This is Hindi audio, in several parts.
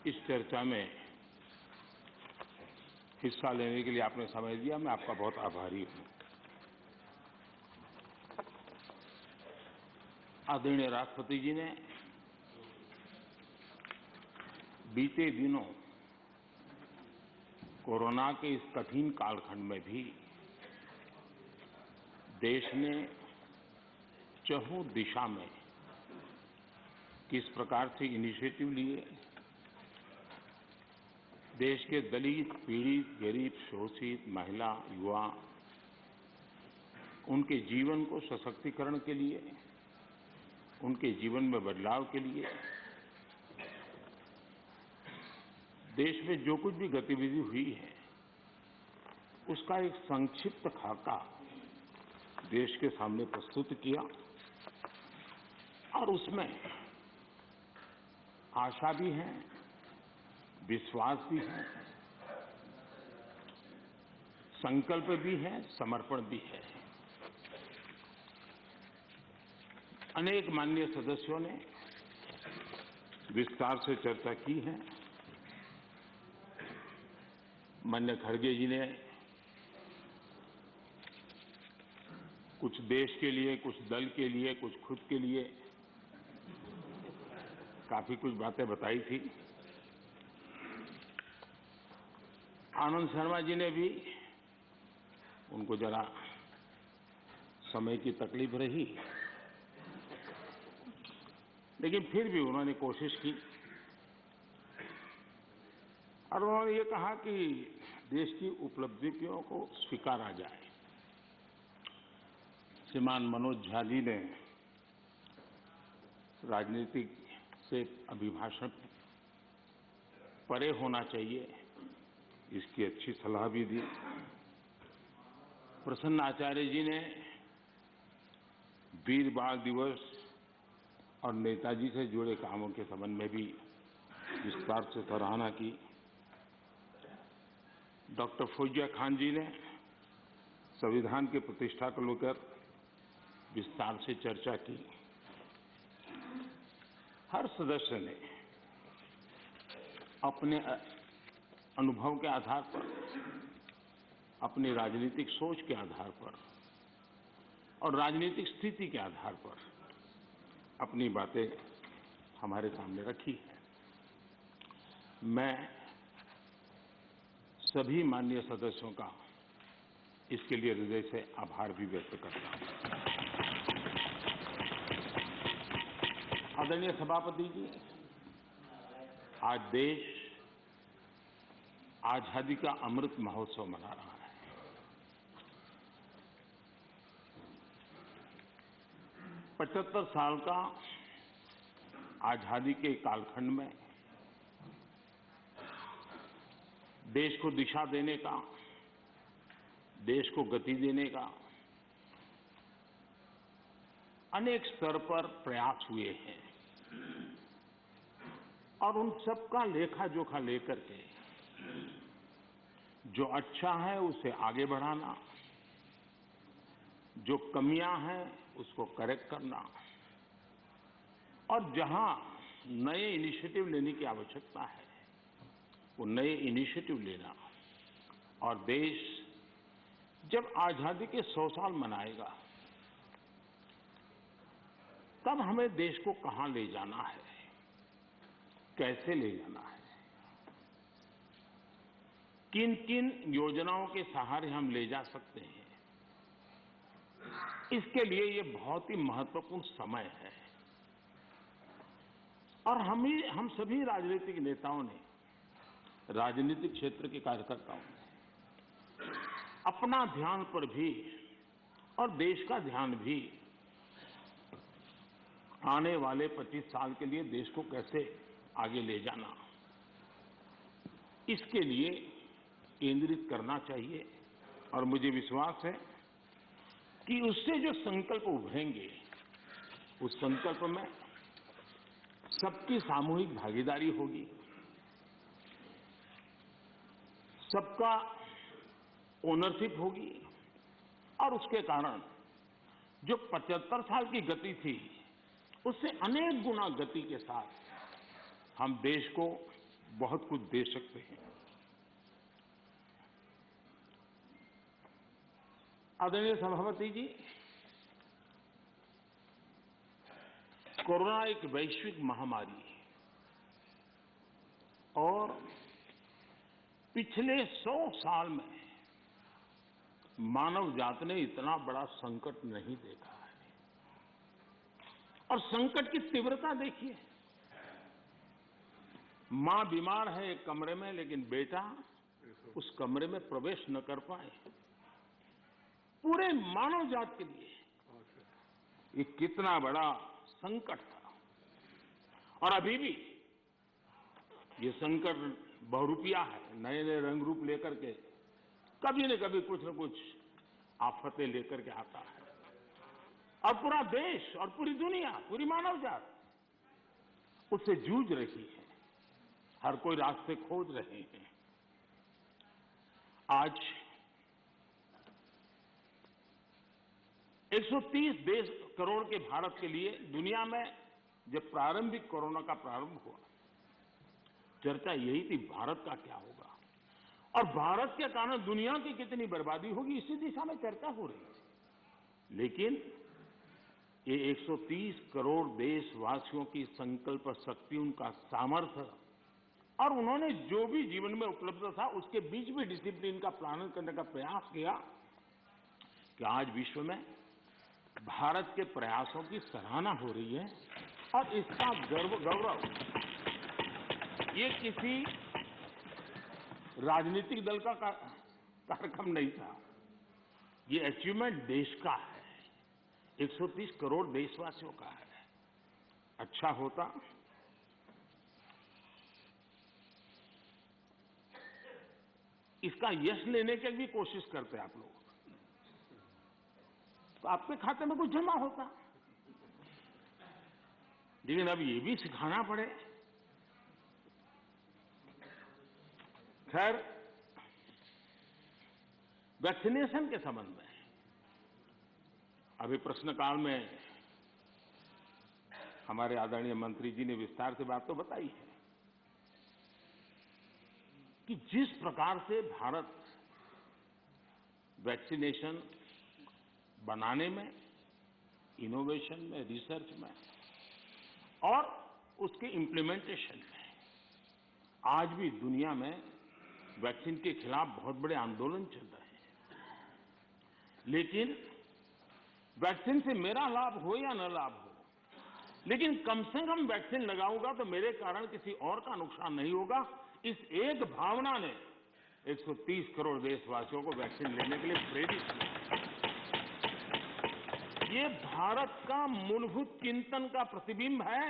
इस चर्चा में हिस्सा लेने के लिए आपने समय दिया, मैं आपका बहुत आभारी हूं। आदरणीय राष्ट्रपति जी ने बीते दिनों कोरोना के इस कठिन कालखंड में भी देश ने चहुं दिशा में किस प्रकार से इनिशिएटिव लिए, देश के दलित, पीड़ित, गरीब, शोषित, महिला, युवा, उनके जीवन को सशक्तिकरण के लिए, उनके जीवन में बदलाव के लिए देश में जो कुछ भी गतिविधि हुई है उसका एक संक्षिप्त खाका देश के सामने प्रस्तुत किया और उसमें आशा भी है, विश्वास भी है, संकल्प भी है, समर्पण भी है। अनेक माननीय सदस्यों ने विस्तार से चर्चा की है। माननीय खड़गे जी ने कुछ देश के लिए, कुछ दल के लिए, कुछ खुद के लिए काफी कुछ बातें बताई थी। आनंद शर्मा जी ने भी, उनको जरा समय की तकलीफ रही, लेकिन फिर भी उन्होंने कोशिश की और उन्होंने ये कहा कि देश की उपलब्धियों को स्वीकारा जाए। श्रीमान मनोज झा जी ने राजनीतिक से अभिभाषण परे होना चाहिए, इसकी अच्छी सलाह भी दी। प्रसन्न आचार्य जी ने वीर बाल दिवस और नेताजी से जुड़े कामों के संबंध में भी विस्तार से सराहना की। डॉक्टर फौजिया खान जी ने संविधान की प्रतिष्ठा को लेकर विस्तार से चर्चा की। हर सदस्य ने अपने अनुभव के आधार पर, अपनी राजनीतिक सोच के आधार पर और राजनीतिक स्थिति के आधार पर अपनी बातें हमारे सामने रखी है। मैं सभी माननीय सदस्यों का इसके लिए हृदय से आभार भी व्यक्त करता हूं। आदरणीय सभापति जी, आज देश आजादी का अमृत महोत्सव मना रहा है। पचहत्तर साल का आजादी के कालखंड में देश को दिशा देने का, देश को गति देने का अनेक स्तर पर प्रयास हुए हैं और उन सबका लेखा जोखा लेकर के जो अच्छा है उसे आगे बढ़ाना, जो कमियां हैं उसको करेक्ट करना और जहां नए इनिशिएटिव लेने की आवश्यकता है वो नए इनिशिएटिव लेना। और देश जब आजादी के 100 साल मनाएगा तब हमें देश को कहां ले जाना है, कैसे ले जाना है, किन किन योजनाओं के सहारे हम ले जा सकते हैं, इसके लिए ये बहुत ही महत्वपूर्ण समय है। और हम सभी राजनीतिक नेताओं ने, राजनीतिक क्षेत्र के कार्यकर्ताओं ने अपना ध्यान पर भी और देश का ध्यान भी आने वाले 25 साल के लिए देश को कैसे आगे ले जाना, इसके लिए केंद्रित करना चाहिए। और मुझे विश्वास है कि उससे जो संकल्प उभरेंगे उस संकल्प में सबकी सामूहिक भागीदारी होगी, सबका ओनरशिप होगी और उसके कारण जो 75 साल की गति थी उससे अनेक गुना गति के साथ हम देश को बहुत कुछ दे सकते हैं। आदरणीय सभापति जी, कोरोना एक वैश्विक महामारी है और पिछले 100 साल में मानव जात ने इतना बड़ा संकट नहीं देखा है। और संकट की तीव्रता देखिए, मां बीमार है एक कमरे में, लेकिन बेटा उस कमरे में प्रवेश न कर पाए। पूरे मानव जात के लिए ये कितना बड़ा संकट था। और अभी भी ये संकट बहुरूपिया है, नए नए रंग रूप लेकर के कभी न कभी कुछ न कुछ आफतें लेकर के आता है। और पूरा देश और पूरी दुनिया, पूरी मानव जात उससे जूझ रही है। हर कोई रास्ते खोज रहे हैं। आज 130 करोड़ के भारत के लिए दुनिया में जब प्रारंभिक कोरोना का प्रारंभ हुआ, चर्चा यही थी भारत का क्या होगा और भारत के कारण दुनिया की कितनी बर्बादी होगी, इसी दिशा में चर्चा हो रही थी। लेकिन ये 130 करोड़ देशवासियों की संकल्प शक्ति, उनका सामर्थ्य और उन्होंने जो भी जीवन में उपलब्ध था उसके बीच भी डिसिप्लिन का पालन करने का प्रयास किया कि आज विश्व में भारत के प्रयासों की सराहना हो रही है। और इसका गौरव ये किसी राजनीतिक दल का कार्यक्रम नहीं था, ये अचीवमेंट देश का है, 130 करोड़ देशवासियों का है। अच्छा होता इसका यश लेने की भी कोशिश करते आप लोग, तो आपके खाते में कुछ जमा होता। लेकिन अब ये भी सिखाना पड़े। खैर, वैक्सीनेशन के संबंध में अभी प्रश्नकाल में हमारे आदरणीय मंत्री जी ने विस्तार से बात तो बताई है कि जिस प्रकार से भारत वैक्सीनेशन बनाने में, इनोवेशन में, रिसर्च में और उसके इम्प्लीमेंटेशन में आज भी दुनिया में वैक्सीन के खिलाफ बहुत बड़े आंदोलन चल रहे हैं। लेकिन वैक्सीन से मेरा लाभ हो या न लाभ हो, लेकिन कम से कम वैक्सीन लगाऊंगा तो मेरे कारण किसी और का नुकसान नहीं होगा, इस एक भावना ने 130 करोड़ देशवासियों को वैक्सीन लेने के लिए प्रेरित किया। ये भारत का मूलभूत चिंतन का प्रतिबिंब है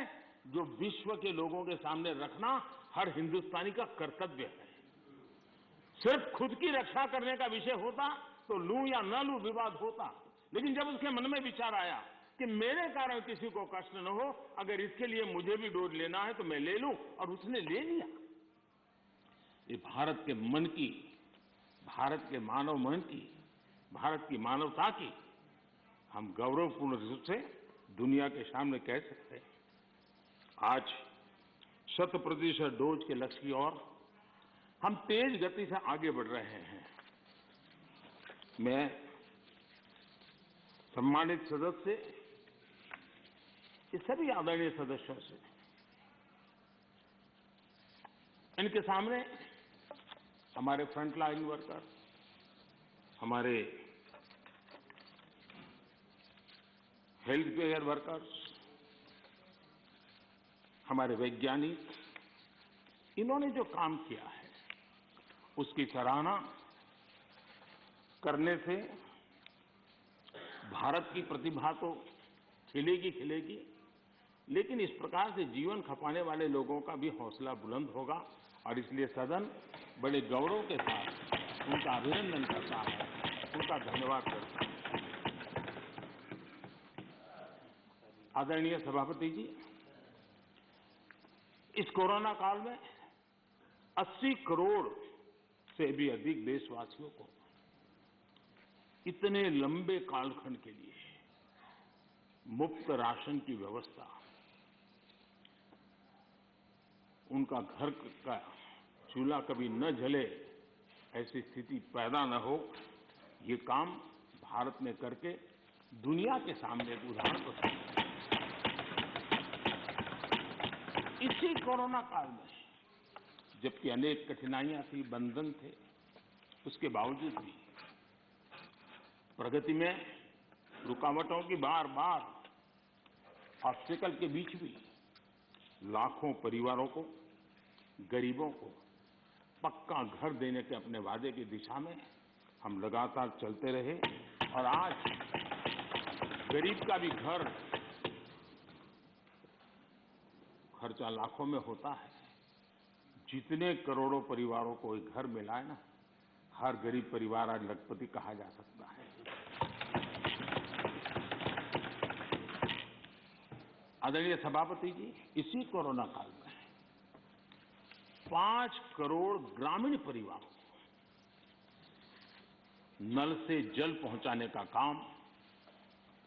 जो विश्व के लोगों के सामने रखना हर हिंदुस्तानी का कर्तव्य है। सिर्फ खुद की रक्षा करने का विषय होता तो लूं या न लूं विवाद होता, लेकिन जब उसके मन में विचार आया कि मेरे कारण किसी को कष्ट न हो, अगर इसके लिए मुझे भी डोज लेना है तो मैं ले लूं, और उसने ले लिया। ये भारत के मन की, भारत के मानव मन की, भारत की मानवता की हम गौरवपूर्ण रूप से दुनिया के सामने कह सकते हैं। आज 100% डोज के लक्ष्य की ओर हम तेज गति से आगे बढ़ रहे हैं। मैं सम्मानित सदस्य, ये सभी आदरणीय सदस्यों से इनके सामने हमारे फ्रंटलाइन वर्कर, हमारे हेल्थ केयर वर्कर्स, हमारे वैज्ञानिक, इन्होंने जो काम किया है उसकी सराहना करने से भारत की प्रतिभा तो खिलेगी, लेकिन इस प्रकार से जीवन खपाने वाले लोगों का भी हौसला बुलंद होगा। और इसलिए सदन बड़े गौरव के साथ उनका अभिनंदन करता है, उनका धन्यवाद करता है। आदरणीय सभापति जी, इस कोरोना काल में 80 करोड़ से भी अधिक देशवासियों को इतने लंबे कालखंड के लिए मुफ्त राशन की व्यवस्था, उनका घर का चूल्हा कभी न जले, ऐसी स्थिति पैदा न हो, ये काम भारत ने करके दुनिया के सामने एक उदाहरण प्रस्तुत किया। इसी कोरोना काल में, जबकि अनेक कठिनाइयां थी, बंधन थे, उसके बावजूद भी प्रगति में रुकावटों की बार बार ऑब्स्टेकल के बीच भी लाखों परिवारों को, गरीबों को पक्का घर देने के अपने वादे की दिशा में हम लगातार चलते रहे और आज गरीब का भी घर खर्चा लाखों में होता है। जितने करोड़ों परिवारों को एक घर मिला है ना, हर गरीब परिवार आज लखपति कहा जा सकता है। आदरणीय सभापति जी, इसी कोरोना काल में 5 करोड़ ग्रामीण परिवारों को नल से जल पहुंचाने का काम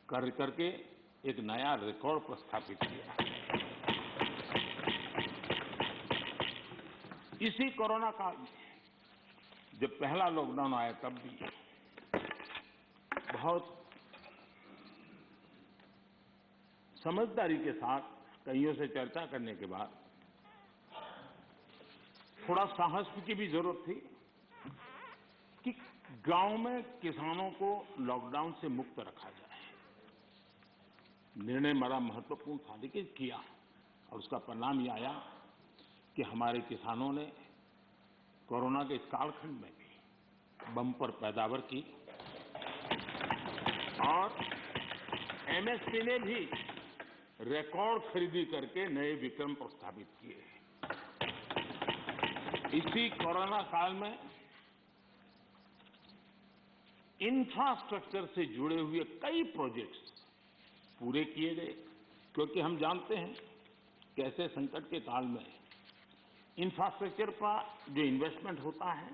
करके एक नया रिकॉर्ड प्रस्थापित किया। इसी कोरोना काल में जब पहला लॉकडाउन आया, तब भी बहुत समझदारी के साथ कईयों से चर्चा करने के बाद थोड़ा साहस की भी जरूरत थी कि गांव में किसानों को लॉकडाउन से मुक्त रखा जाए। निर्णय बड़ा महत्वपूर्ण था, लेकिन किया, और उसका परिणाम ये आया कि हमारे किसानों ने कोरोना के इस कालखंड में भी बम्पर पैदावार की और एमएसपी ने भी रिकॉर्ड खरीदी करके नए विक्रम प्रस्थापित किए। इसी कोरोना काल में इंफ्रास्ट्रक्चर से जुड़े हुए कई प्रोजेक्ट्स पूरे किए गए, क्योंकि हम जानते हैं कि ऐसे संकट के काल में इंफ्रास्ट्रक्चर पर जो इन्वेस्टमेंट होता है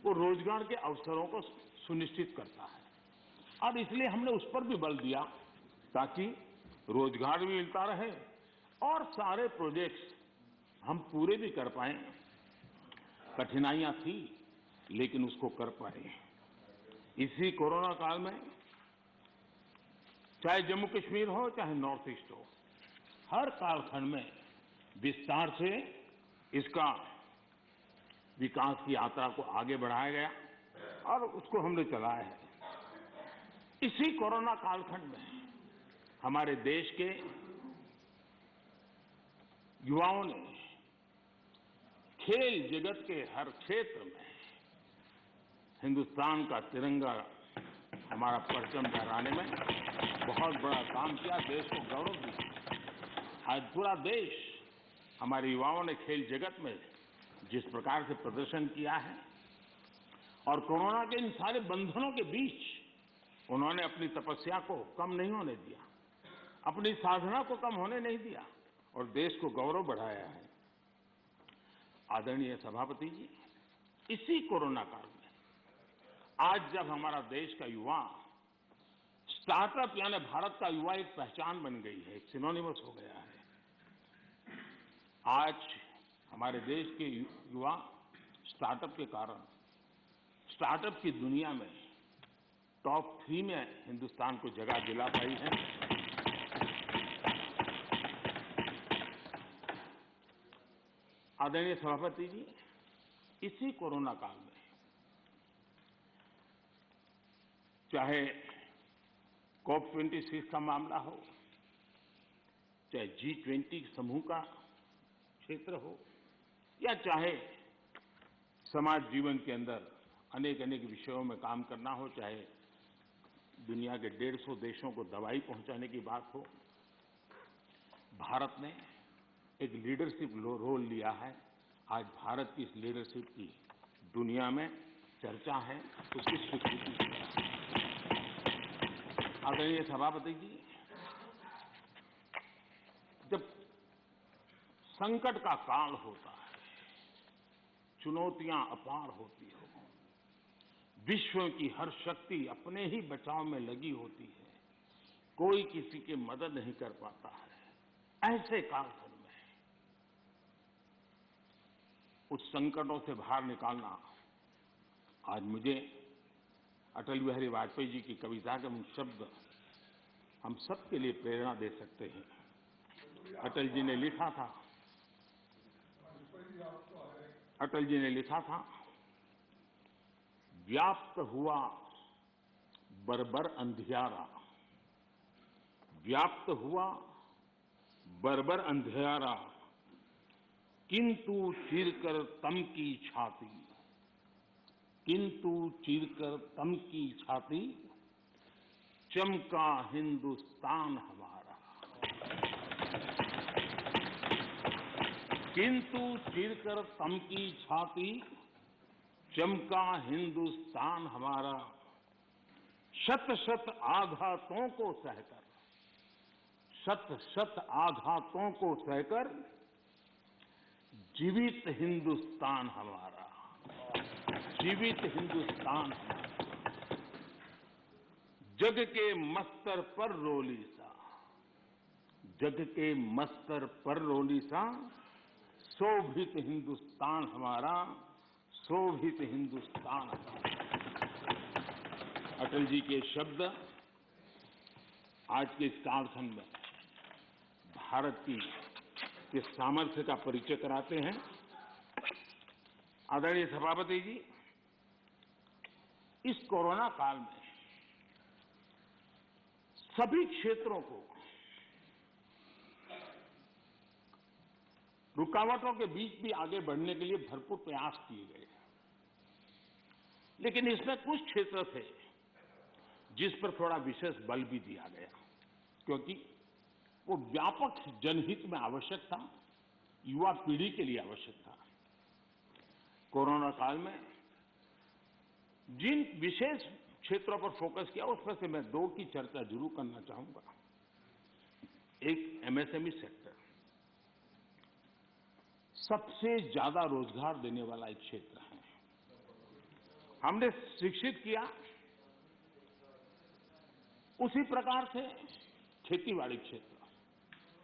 वो रोजगार के अवसरों को सुनिश्चित करता है, और इसलिए हमने उस पर भी बल दिया ताकि रोजगार भी मिलता रहे और सारे प्रोजेक्ट्स हम पूरे भी कर पाए। कठिनाइयां थी, लेकिन उसको कर पाए। इसी कोरोना काल में चाहे जम्मू कश्मीर हो, चाहे नॉर्थ ईस्ट हो, हर कालखंड में विस्तार से इसका विकास की यात्रा को आगे बढ़ाया गया और उसको हमने चलाया है। इसी कोरोना कालखंड में हमारे देश के युवाओं ने खेल जगत के हर क्षेत्र में हिंदुस्तान का तिरंगा, हमारा परचम लहराने में बहुत बड़ा काम किया, देश को गौरव दिया। आज पूरा देश, हमारे युवाओं ने खेल जगत में जिस प्रकार से प्रदर्शन किया है और कोरोना के इन सारे बंधनों के बीच उन्होंने अपनी तपस्या को कम नहीं होने दिया, अपनी साधना को कम होने नहीं दिया और देश को गौरव बढ़ाया है। आदरणीय सभापति जी, इसी कोरोना काल में आज जब हमारा देश का युवा स्टार्टअप, यानी भारत का युवा एक पहचान बन गई है, एक सिनोनिमस हो गया है। आज हमारे देश के युवा स्टार्टअप के कारण स्टार्टअप की दुनिया में टॉप 3 में हिंदुस्तान को जगह दिला पाई है। आदरणीय सभापति जी, इसी कोरोना काल में चाहे COP26 का मामला हो, चाहे G20 समूह का क्षेत्र हो, या चाहे समाज जीवन के अंदर अनेक अनेक विषयों में काम करना हो, चाहे दुनिया के 150 देशों को दवाई पहुंचाने की बात हो, भारत ने एक लीडरशिप रोल लिया है। आज भारत की इस लीडरशिप की दुनिया में चर्चा है, उसकी स्वीकृति है। आदरणीय सभापति जी, जब संकट का काल होता है, चुनौतियां अपार होती हो, विश्व की हर शक्ति अपने ही बचाव में लगी होती है, कोई किसी की मदद नहीं कर पाता है, ऐसे कालखंड में उस संकटों से बाहर निकालना, आज मुझे अटल बिहारी वाजपेयी जी की कविता के उन शब्द हम सबके लिए प्रेरणा दे सकते हैं। अटल जी ने लिखा था, व्याप्त हुआ बर्बर अंधियारा, व्याप्त हुआ बर्बर अंधियारा, किंतु चीरकर तम की छाती, किंतु चीरकर तम की छाती, चमका हिंदुस्तान हमारा। किंतु चीरकर तम की छाती, चमका हिंदुस्तान हमारा। शत शत आघातों को सहकर, शत शत आघातों को सहकर, जीवित हिंदुस्तान हमारा, जीवित हिंदुस्तान हमारा। जग के मस्तर पर रोली सा, जग के मस्तर पर रोली सा, शोभित हिंदुस्तान हमारा, शोभित हिंदुस्तान हमारा। अटल जी के शब्द आज के इस कालखंड में भारत के सामर्थ्य का परिचय कराते हैं। आदरणीय सभापति जी, इस कोरोना काल में सभी क्षेत्रों को रुकावटों के बीच भी आगे बढ़ने के लिए भरपूर प्रयास किए गए, लेकिन इसमें कुछ क्षेत्र थे जिस पर थोड़ा विशेष बल भी दिया गया, क्योंकि वो व्यापक जनहित में आवश्यक था, युवा पीढ़ी के लिए आवश्यक था। कोरोना काल में जिन विशेष क्षेत्रों पर फोकस किया, उसमें से मैं दो की चर्चा जरूर करना चाहूंगा। एक एमएसएमई सेक्टर, सबसे ज्यादा रोजगार देने वाला एक क्षेत्र है। हमने शिक्षित किया, उसी प्रकार से खेतीबाड़ी क्षेत्र,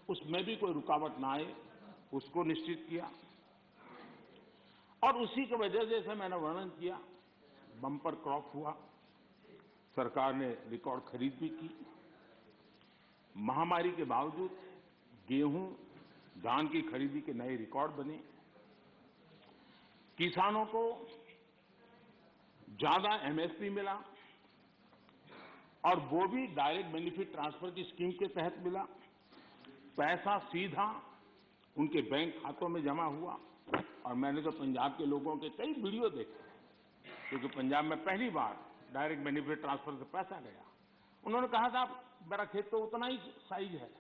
उसमें भी कोई रुकावट ना आए उसको निश्चित किया, और उसी की वजह से जैसे मैंने वर्णन किया, बम्पर क्रॉप हुआ, सरकार ने रिकॉर्ड खरीद भी की। महामारी के बावजूद गेहूं, धान की खरीदी के नए रिकॉर्ड बने। किसानों को ज्यादा एमएसपी मिला, और वो भी डायरेक्ट बेनिफिट ट्रांसफर की स्कीम के तहत मिला। पैसा सीधा उनके बैंक खातों में जमा हुआ, और मैंने तो पंजाब के लोगों के कई वीडियो देखे, क्योंकि पंजाब में पहली बार डायरेक्ट बेनिफिट ट्रांसफर से पैसा गया। उन्होंने कहा था, मेरा खेत तो उतना ही साइज है,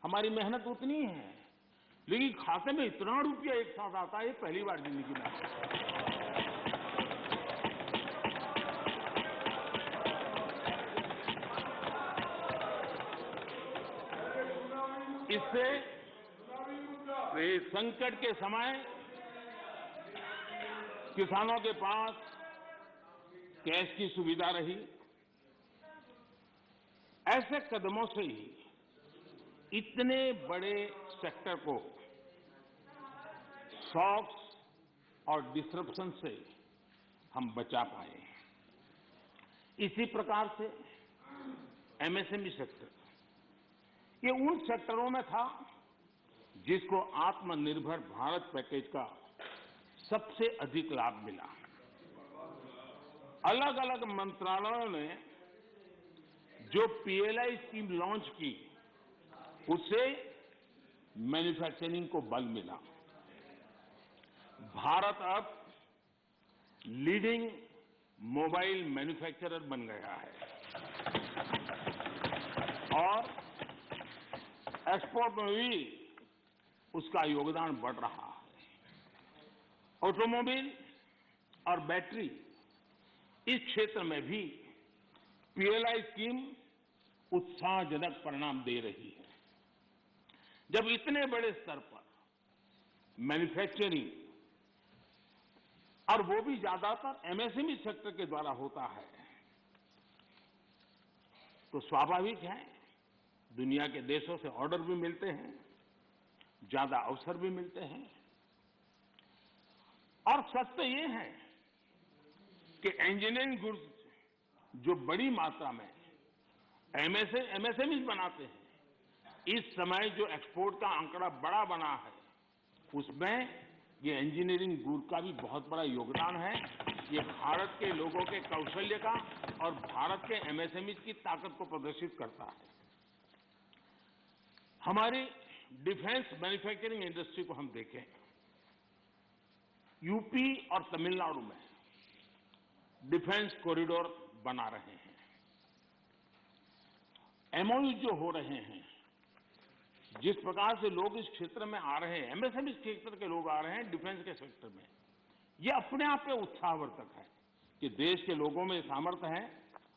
हमारी मेहनत उतनी है, लेकिन खाते में इतना रुपया एक साथ आता है, पहली बार जिंदगी में। इससे संकट के समय किसानों के पास कैश की सुविधा रही। ऐसे कदमों से ही इतने बड़े सेक्टर को शॉक्स और डिसरप्शन से हम बचा पाए। इसी प्रकार से एमएसएमई सेक्टर, ये उन सेक्टरों में था जिसको आत्मनिर्भर भारत पैकेज का सबसे अधिक लाभ मिला। अलग अलग मंत्रालयों ने जो पीएलआई स्कीम लॉन्च की, उससे मैन्युफैक्चरिंग को बल मिला। भारत अब लीडिंग मोबाइल मैन्युफैक्चरर बन गया है, और एक्सपोर्ट में भी उसका योगदान बढ़ रहा है। ऑटोमोबाइल और बैटरी, इस क्षेत्र में भी पीएलआई स्कीम उत्साहजनक परिणाम दे रही है। जब इतने बड़े स्तर पर मैन्युफैक्चरिंग, और वो भी ज्यादातर एमएसएमई सेक्टर के द्वारा होता है, तो स्वाभाविक है दुनिया के देशों से ऑर्डर भी मिलते हैं, ज्यादा अवसर भी मिलते हैं। और सच तो ये है कि इंजीनियरिंग गुड्स जो बड़ी मात्रा में एमएसएमई बनाते हैं, इस समय जो एक्सपोर्ट का आंकड़ा बड़ा बना है, उसमें ये इंजीनियरिंग गुड का भी बहुत बड़ा योगदान है। ये भारत के लोगों के कौशल्य का और भारत के एमएसएमई की ताकत को प्रदर्शित करता है। हमारी डिफेंस मैन्युफैक्चरिंग इंडस्ट्री को हम देखें, यूपी और तमिलनाडु में डिफेंस कॉरिडोर बना रहे हैं, एमओयू जो हो रहे हैं, जिस प्रकार से लोग इस क्षेत्र में आ रहे हैं, एमएसएमई क्षेत्र के लोग आ रहे हैं डिफेंस के सेक्टर में, ये अपने आप में उत्साहवर्धक है कि देश के लोगों में सामर्थ्य है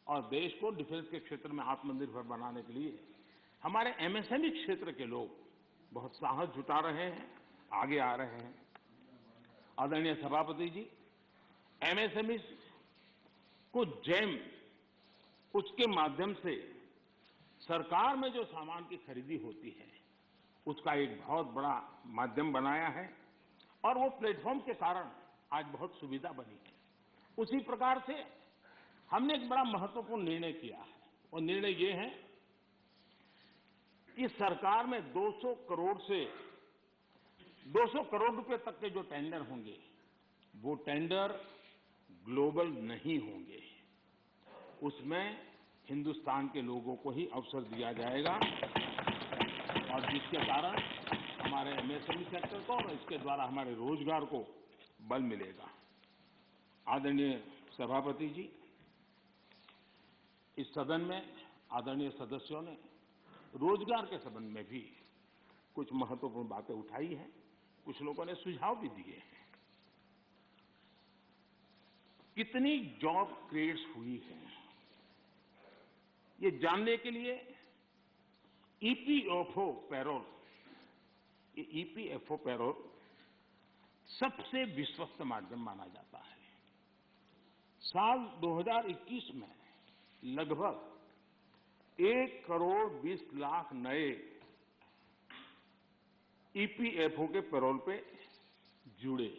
और देश को डिफेंस के क्षेत्र में आत्मनिर्भर बनाने के लिए हमारे एमएसएमई क्षेत्र के लोग बहुत साहस जुटा रहे हैं, आगे आ रहे हैं। आदरणीय सभापति जी, एमएसएमई को जेम, उसके माध्यम से सरकार में जो सामान की खरीदी होती है, उसका एक बहुत बड़ा माध्यम बनाया है और वो प्लेटफॉर्म के कारण आज बहुत सुविधा बनी है। उसी प्रकार से हमने एक बड़ा महत्वपूर्ण निर्णय किया है, और निर्णय ये है कि सरकार में 200 करोड़ रुपए तक के जो टेंडर होंगे, वो टेंडर ग्लोबल नहीं होंगे, उसमें हिंदुस्तान के लोगों को ही अवसर दिया जाएगा और जिसके कारण हमारे एमएसएमई सेक्टर को और इसके द्वारा हमारे रोजगार को बल मिलेगा। आदरणीय सभापति जी, इस सदन में आदरणीय सदस्यों ने रोजगार के संबंध में भी कुछ महत्वपूर्ण बातें उठाई हैं, कुछ लोगों ने सुझाव भी दिए हैं। कितनी जॉब क्रिएट्स हुई है, ये जानने के लिए ईपीएफओ पैरोल, ये ईपीएफओ पैरोल सबसे विश्वस्त माध्यम माना जाता है। साल 2021 में लगभग 1 करोड़ 20 लाख नए ईपीएफओ के पैरोल पे जुड़े,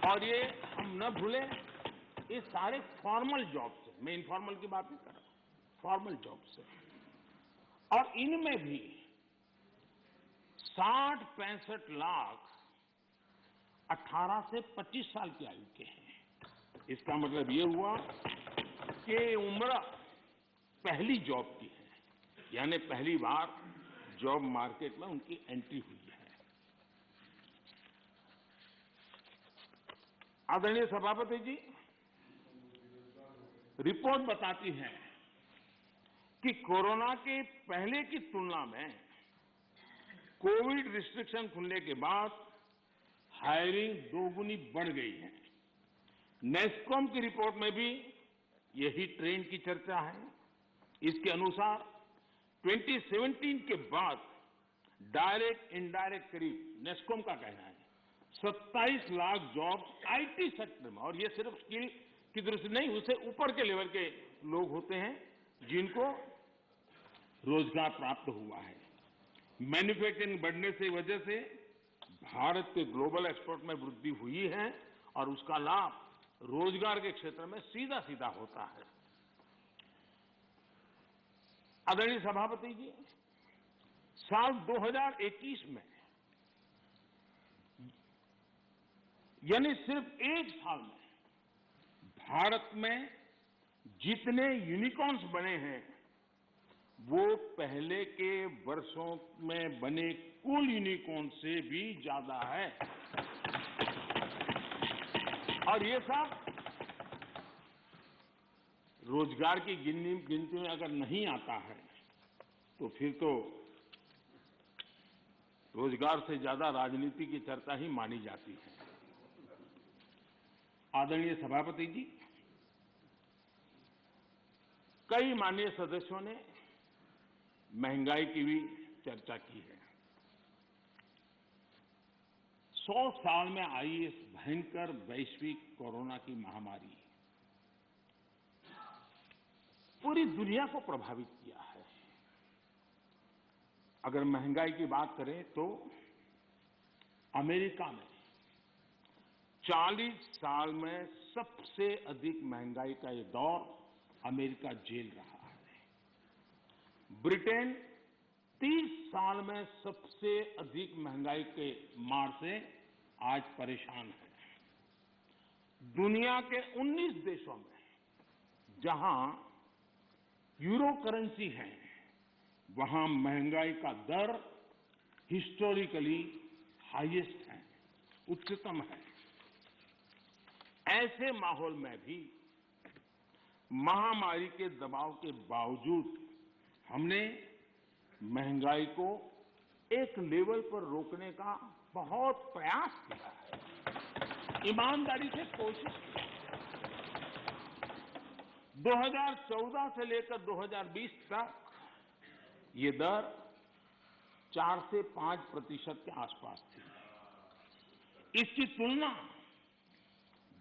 और ये हम न भूलें, ये सारे फॉर्मल जॉब से, मैं इनफॉर्मल की बात नहीं कर रहा, फॉर्मल जॉब से, और इनमें भी 60-65 लाख 18 से 25 साल की आयु के हैं। इसका मतलब ये हुआ कि उम्र पहली जॉब की है, यानी पहली बार जॉब मार्केट में उनकी एंट्री हुई है। आदरणीय सभापति जी, रिपोर्ट बताती है कि कोरोना के पहले की तुलना में कोविड रिस्ट्रिक्शन खुलने के बाद हायरिंग दोगुनी बढ़ गई है। नेस्कॉम की रिपोर्ट में भी यही ट्रेंड की चर्चा है। इसके अनुसार 2017 के बाद डायरेक्ट इनडायरेक्ट करीब, नेस्कॉम का कहना है, 27 लाख जॉब आईटी सेक्टर में, और ये सिर्फ स्किल की दृष्टि नहीं, उससे ऊपर के लेवल के लोग होते हैं जिनको रोजगार प्राप्त हुआ है। मैन्युफैक्चरिंग बढ़ने से वजह से भारत के ग्लोबल एक्सपोर्ट में वृद्धि हुई है और उसका लाभ रोजगार के क्षेत्र में सीधा सीधा होता है। आदरणीय सभापति जी, साल 2021 में, यानी सिर्फ एक साल में, भारत में जितने यूनिकॉर्न्स बने हैं वो पहले के वर्षों में बने कुल यूनिकॉर्न से भी ज्यादा है, और ये सब रोजगार की गिनती में अगर नहीं आता है तो फिर तो रोजगार से ज्यादा राजनीति की चर्चा ही मानी जाती है। आदरणीय सभापति जी, कई माननीय सदस्यों ने महंगाई की भी चर्चा की है। 100 साल में आई इस भयंकर वैश्विक कोरोना की महामारी पूरी दुनिया को प्रभावित किया है। अगर महंगाई की बात करें तो अमेरिका में 40 साल में सबसे अधिक महंगाई का ये दौर अमेरिका झेल रहा है। ब्रिटेन 30 साल में सबसे अधिक महंगाई के मार से आज परेशान है। दुनिया के 19 देशों में जहां यूरो करेंसी है, वहां महंगाई का दर हिस्टोरिकली हाईएस्ट है, उच्चतम है। ऐसे माहौल में भी महामारी के दबाव के बावजूद हमने महंगाई को एक लेवल पर रोकने का बहुत प्रयास किया है, ईमानदारी से कोशिश की। 2014 से लेकर 2020 तक ये दर 4 से 5% के आसपास थी। इसकी तुलना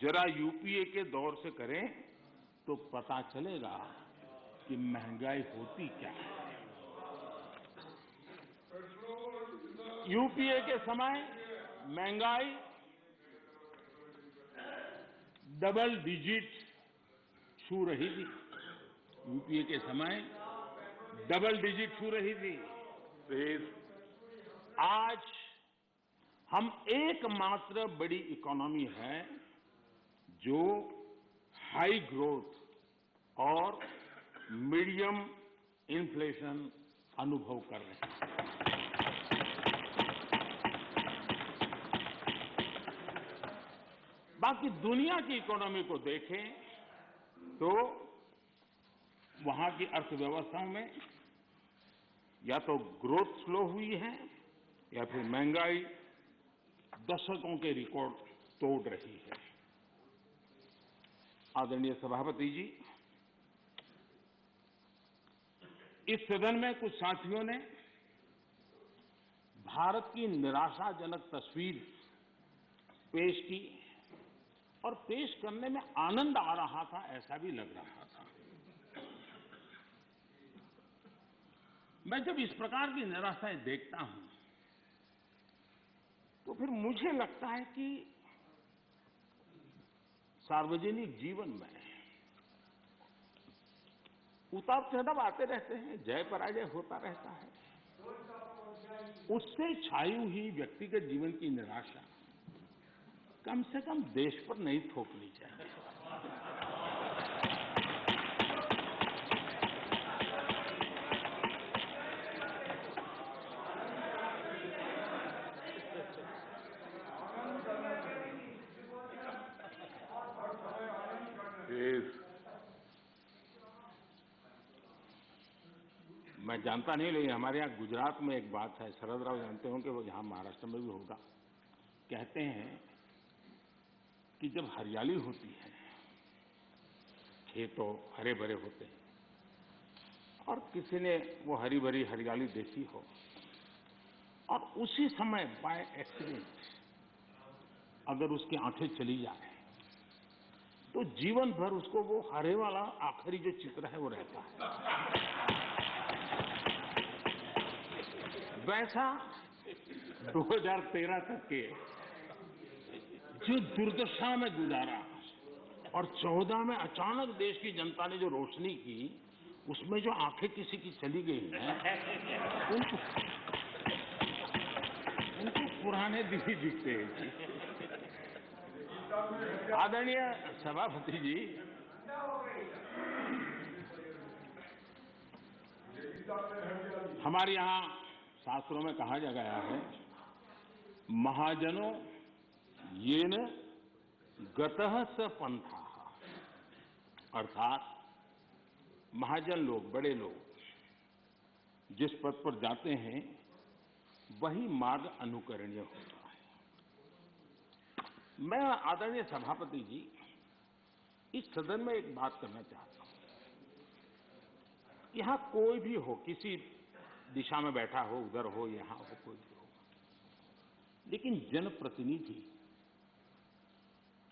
जरा यूपीए के दौर से करें तो पता चलेगा कि महंगाई होती क्या है। यूपीए के समय महंगाई डबल डिजिट छू रही थी। यूपीए के समय डबल डिजिट छू रही थी। फिर आज हम एकमात्र बड़ी इकोनॉमी है जो हाई ग्रोथ और मीडियम इन्फ्लेशन अनुभव कर रहे हैं। बाकी दुनिया की इकोनॉमी को देखें तो वहां की अर्थव्यवस्थाओं में या तो ग्रोथ स्लो हुई है या फिर महंगाई दशकों के रिकॉर्ड तोड़ रही है। आदरणीय सभापति जी, इस सदन में कुछ साथियों ने भारत की निराशाजनक तस्वीर पेश की और पेश करने में आनंद आ रहा था, ऐसा भी लग रहा था। मैं जब इस प्रकार की निराशाएं देखता हूं तो फिर मुझे लगता है कि सार्वजनिक जीवन में उतार चढ़ाव आते रहते हैं, जय पराजय होता रहता है। उससे छाई हुई व्यक्तिगत जीवन की निराशा कम से कम देश पर नहीं थोपनी चाहिए। मैं जानता नहीं, लेकिन हमारे यहाँ गुजरात में एक बात है, शरद राव जानते होंगे, वो यहाँ महाराष्ट्र में भी होगा। कहते हैं कि जब हरियाली होती है, खेतों हरे भरे होते हैं और किसी ने वो हरी भरी हरियाली देखी हो और उसी समय बाय एक्सीडेंट अगर उसकी आंखें चली जाए तो जीवन भर उसको वो हरे वाला आखिरी जो चित्र है वो रहता है। वैसा 2013 तक के जो दुर्दशा में गुजारा और 14 में अचानक देश की जनता ने जो रोशनी की, उसमें जो आंखें किसी की चली गई हैं, उनको पुराने दिन ही दिखते हैं। आदरणीय सभापति जी, हमारे यहाँ शास्त्रों में कहा गया है, महाजनों येन गतः स पंथा, अर्थात महाजन लोग, बड़े लोग जिस पथ पर जाते हैं वही मार्ग अनुकरणीय होता है। मैं आदरणीय सभापति जी इस सदन में एक बात करना चाहता हूं। यहां कोई भी हो, किसी दिशा में बैठा हो, उधर हो, यहां हो, कोई भी हो, लेकिन जनप्रतिनिधि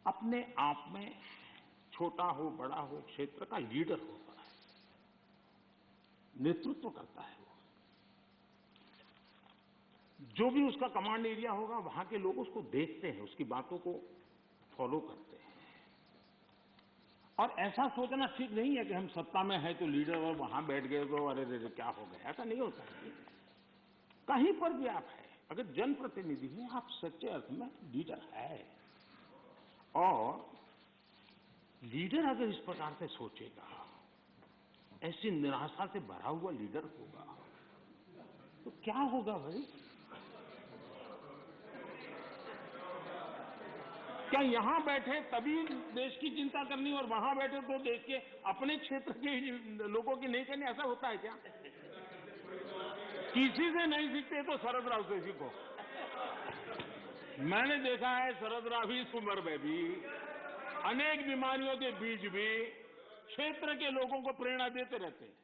अपने आप में छोटा हो बड़ा हो क्षेत्र का लीडर होता है, नेतृत्व करता है। वो जो भी उसका कमांड एरिया होगा वहां के लोग उसको देखते हैं, उसकी बातों को फॉलो करते हैं। और ऐसा सोचना ठीक नहीं है कि हम सत्ता में हैं तो लीडर, और वहां बैठ गए तो अरे रे क्या हो गया, ऐसा नहीं होता है। कहीं पर भी आप है, अगर जनप्रतिनिधि हैं आप सच्चे अर्थ में लीडर है। और लीडर अगर इस प्रकार से सोचेगा, ऐसी निराशा से भरा हुआ लीडर होगा, तो क्या होगा भाई? क्या यहां बैठे तभी देश की चिंता करनी और वहां बैठे तो देश के अपने क्षेत्र के लोगों की नहीं करनी, ऐसा होता है क्या? किसी से नहीं सीखते तो शरद राव से सीखो। मैंने देखा है शरद राव इस उम्र में भी अनेक बीमारियों के बीच भी क्षेत्र के लोगों को प्रेरणा देते रहते हैं।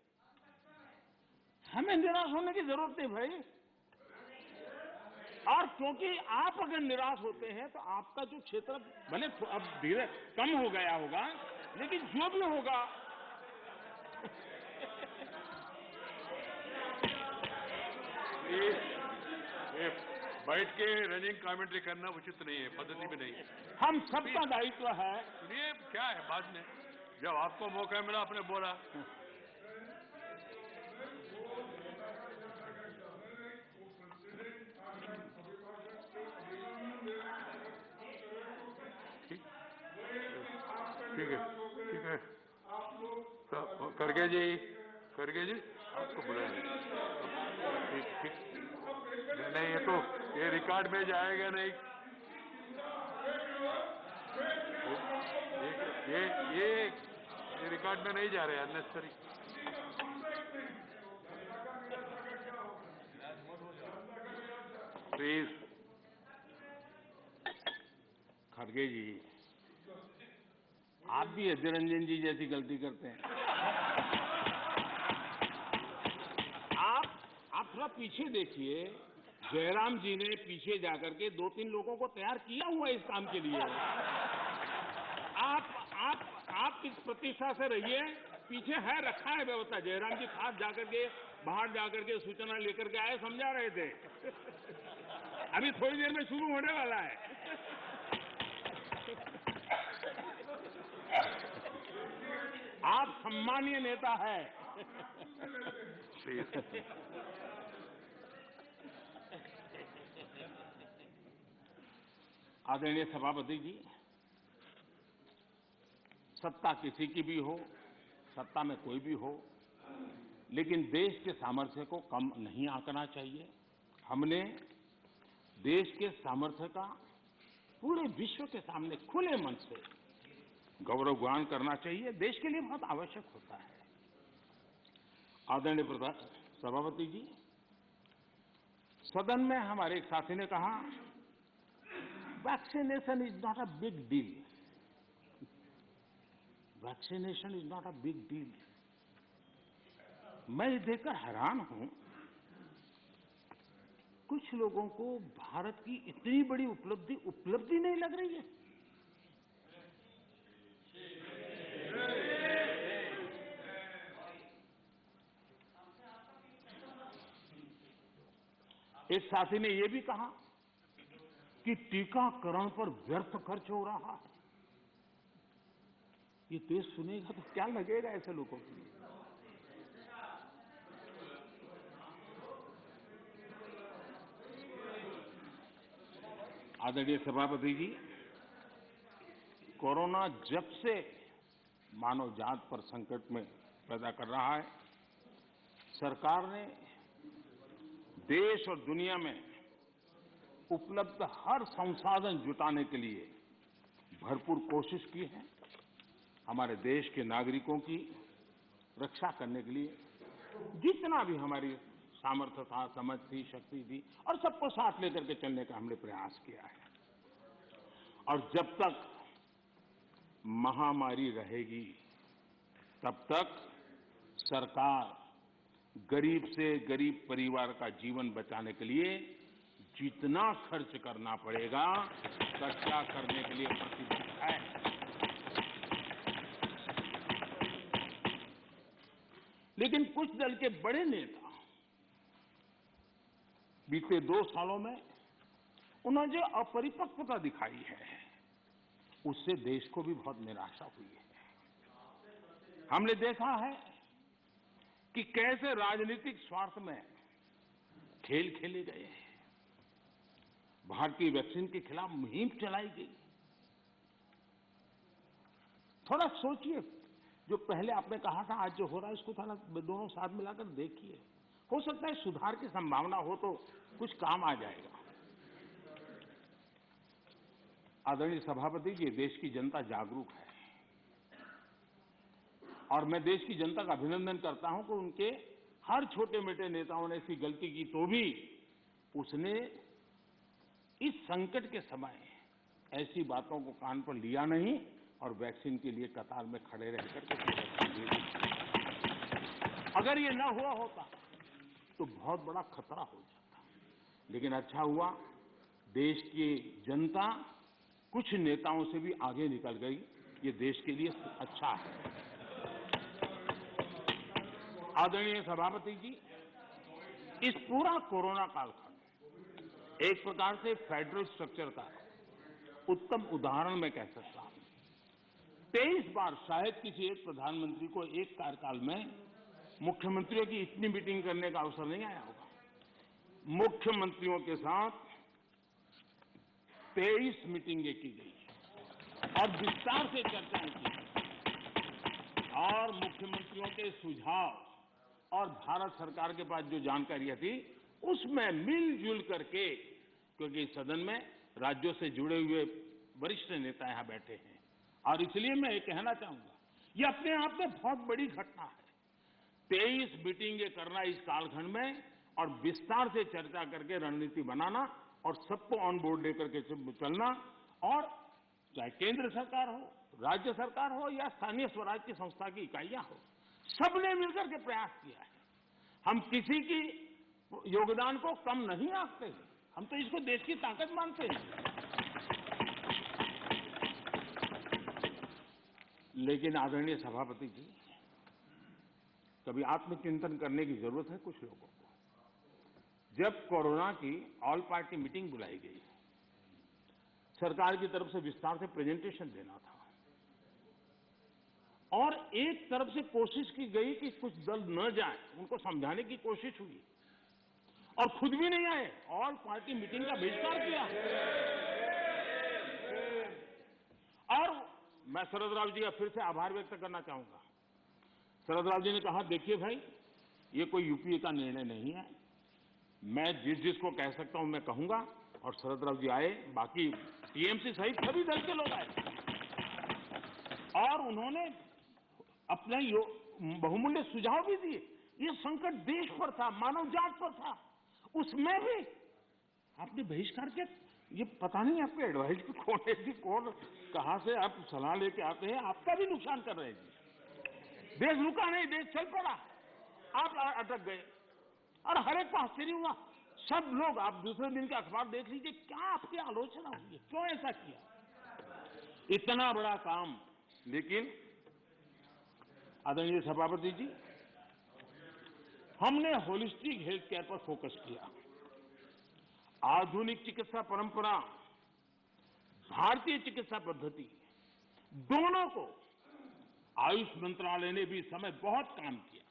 हमें निराश होने की जरूरत नहीं भाई। और क्योंकि आप अगर निराश होते हैं तो आपका जो क्षेत्र भले अब धीरे कम हो गया होगा, लेकिन जो भी होगा ये बैठ के रनिंग कमेंट्री करना उचित नहीं है, पद्धति में नहीं। हम सबका दायित्व है। सुनिए क्या है, बाद में जब आपको मौका मिला आपने बोला। ठीक है, ठीक है। तो खड़गे जी आपको बुलाएंगे। ठीक ठीक। नहीं ये रिकॉर्ड में जाएगा नहीं। ये रिकॉर्ड में नहीं जा रहे, अननेसेसरी। प्लीज। खड़गे जी, आप भी अजय रंजन जी जैसी गलती करते हैं। आप थोड़ा पीछे देखिए, जयराम जी ने पीछे जाकर के 2-3 लोगों को तैयार किया हुआ है इस काम के लिए। आप इस प्रतिष्ठा से रहिए, पीछे है, रखा है व्यवस्था। जयराम जी खास जाकर के बाहर जाकर के सूचना लेकर के आए, समझा रहे थे। अभी थोड़ी देर में शुरू होने वाला है। आप सम्मानीय नेता है। आदरणीय सभापति जी, सत्ता किसी की भी हो, सत्ता में कोई भी हो, लेकिन देश के सामर्थ्य को कम नहीं आंकना चाहिए। हमने देश के सामर्थ्य का पूरे विश्व के सामने खुले मन से गौरवगान करना चाहिए, देश के लिए बहुत आवश्यक होता है। आदरणीय सभापति जी, सदन में हमारे एक साथी ने कहा, vaccination is not a big deal. Vaccination is not a big deal. मैं देखकर हैरान हूं, कुछ लोगों को भारत की इतनी बड़ी उपलब्धि नहीं लग रही है। एक साथी ने यह भी कहा कि टीकाकरण पर व्यर्थ खर्च हो रहा है। ये देश सुनेगा तो क्या लगेगा ऐसे लोगों के लिए? आदरणीय सभापति जी, कोरोना जब से मानव जात पर संकट में पैदा कर रहा है, सरकार ने देश और दुनिया में उपलब्ध हर संसाधन जुटाने के लिए भरपूर कोशिश की है। हमारे देश के नागरिकों की रक्षा करने के लिए जितना भी हमारी सामर्थ्य था, समझ थी, शक्ति थी, और सबको साथ लेकर के चलने का हमने प्रयास किया है। और जब तक महामारी रहेगी, तब तक सरकार गरीब से गरीब परिवार का जीवन बचाने के लिए जितना खर्च करना पड़ेगा, रक्षा करने के लिए प्रतिबद्ध है। लेकिन कुछ दल के बड़े नेता बीते 2 सालों में उन्होंने जो अपरिपक्वता दिखाई है, उससे देश को भी बहुत निराशा हुई है। हमने देखा है कि कैसे राजनीतिक स्वार्थ में खेल खेले गए हैं। भारतीय वैक्सीन के खिलाफ मुहिम चलाई गई। थोड़ा सोचिए, जो पहले आपने कहा था, आज जो हो रहा है, इसको थोड़ा दोनों साथ मिलाकर देखिए। हो सकता है सुधार की संभावना हो तो कुछ काम आ जाएगा। आदरणीय सभापति जी, देश की जनता जागरूक है और मैं देश की जनता का अभिनंदन करता हूं कि उनके हर छोटे मोटे नेताओं ने ऐसी गलती की तो भी उसने इस संकट के समय ऐसी बातों को कान पर लिया नहीं और वैक्सीन के लिए कतार में खड़े रहकर के वैक्सीन दे दी। अगर ये न हुआ होता तो बहुत बड़ा खतरा हो जाता। लेकिन अच्छा हुआ, देश की जनता कुछ नेताओं से भी आगे निकल गई। ये देश के लिए अच्छा है। आदरणीय सभापति जी, इस पूरा कोरोना कालखंड एक प्रकार से फेडरल स्ट्रक्चर का उत्तम उदाहरण मैं कह सकता हूं। 23 बार शायद किसी एक प्रधानमंत्री को एक कार्यकाल में मुख्यमंत्रियों की इतनी मीटिंग करने का अवसर नहीं आया होगा। मुख्यमंत्रियों के साथ 23 मीटिंगें की गई और विस्तार से चर्चाएं की और मुख्यमंत्रियों के सुझाव और भारत सरकार के पास जो जानकारियां थी उसमें मिलजुल करके, क्योंकि सदन में राज्यों से जुड़े हुए वरिष्ठ नेता यहां बैठे हैं और इसलिए मैं ये कहना चाहूंगा, ये अपने आप में बहुत बड़ी घटना है। 23 मीटिंगें करना इस कालखंड में और विस्तार से चर्चा करके रणनीति बनाना और सबको ऑन बोर्ड लेकर के चलना, और चाहे केंद्र सरकार हो, राज्य सरकार हो या स्थानीय स्वराज की संस्था की इकाइयां हो, सबने मिलकर के प्रयास किया है। हम किसी की योगदान को कम नहीं आंकते, हम तो इसको देश की ताकत मानते हैं। लेकिन आदरणीय सभापति जी, कभी आत्मचिंतन करने की जरूरत है कुछ लोगों को। जब कोरोना की ऑल पार्टी मीटिंग बुलाई गई, सरकार की तरफ से विस्तार से प्रेजेंटेशन देना था और एक तरफ से कोशिश की गई कि कुछ दल न जाए, उनको समझाने की कोशिश हुई और खुद भी नहीं आए, ऑल पार्टी मीटिंग का बहिष्कार किया। और मैं शरद राव जी का फिर से आभार व्यक्त करना चाहूंगा। शरद राव जी ने कहा, देखिए भाई, ये कोई यूपीए का निर्णय नहीं है, मैं जिसको कह सकता हूं मैं कहूंगा। और शरद राव जी आए, बाकी टीएमसी सहित सभी दल के लोग आए और उन्होंने अपने बहुमूल्य सुझाव भी दिए। ये संकट देश पर था, मानव जात पर था, उसमें भी आपने बहिष्कार किया। ये पता नहीं आपके एडवाइस की कौन है कि कौन कहां से आप सलाह लेके आते हैं, आपका भी नुकसान कर रहे हैं। देश रुका नहीं, देश चल पड़ा, आप अटक गए और हर एक को आश्चर्य हुआ। सब लोग, आप दूसरे दिन के अखबार देख लीजिए, क्या आपकी आलोचना हुई है, क्यों ऐसा किया, इतना बड़ा काम। लेकिन आदरणीय सभापति जी, हमने होलिस्टिक हेल्थ केयर पर फोकस किया। आधुनिक चिकित्सा परंपरा, भारतीय चिकित्सा पद्धति, दोनों को आयुष मंत्रालय ने भी इस समय बहुत काम किया।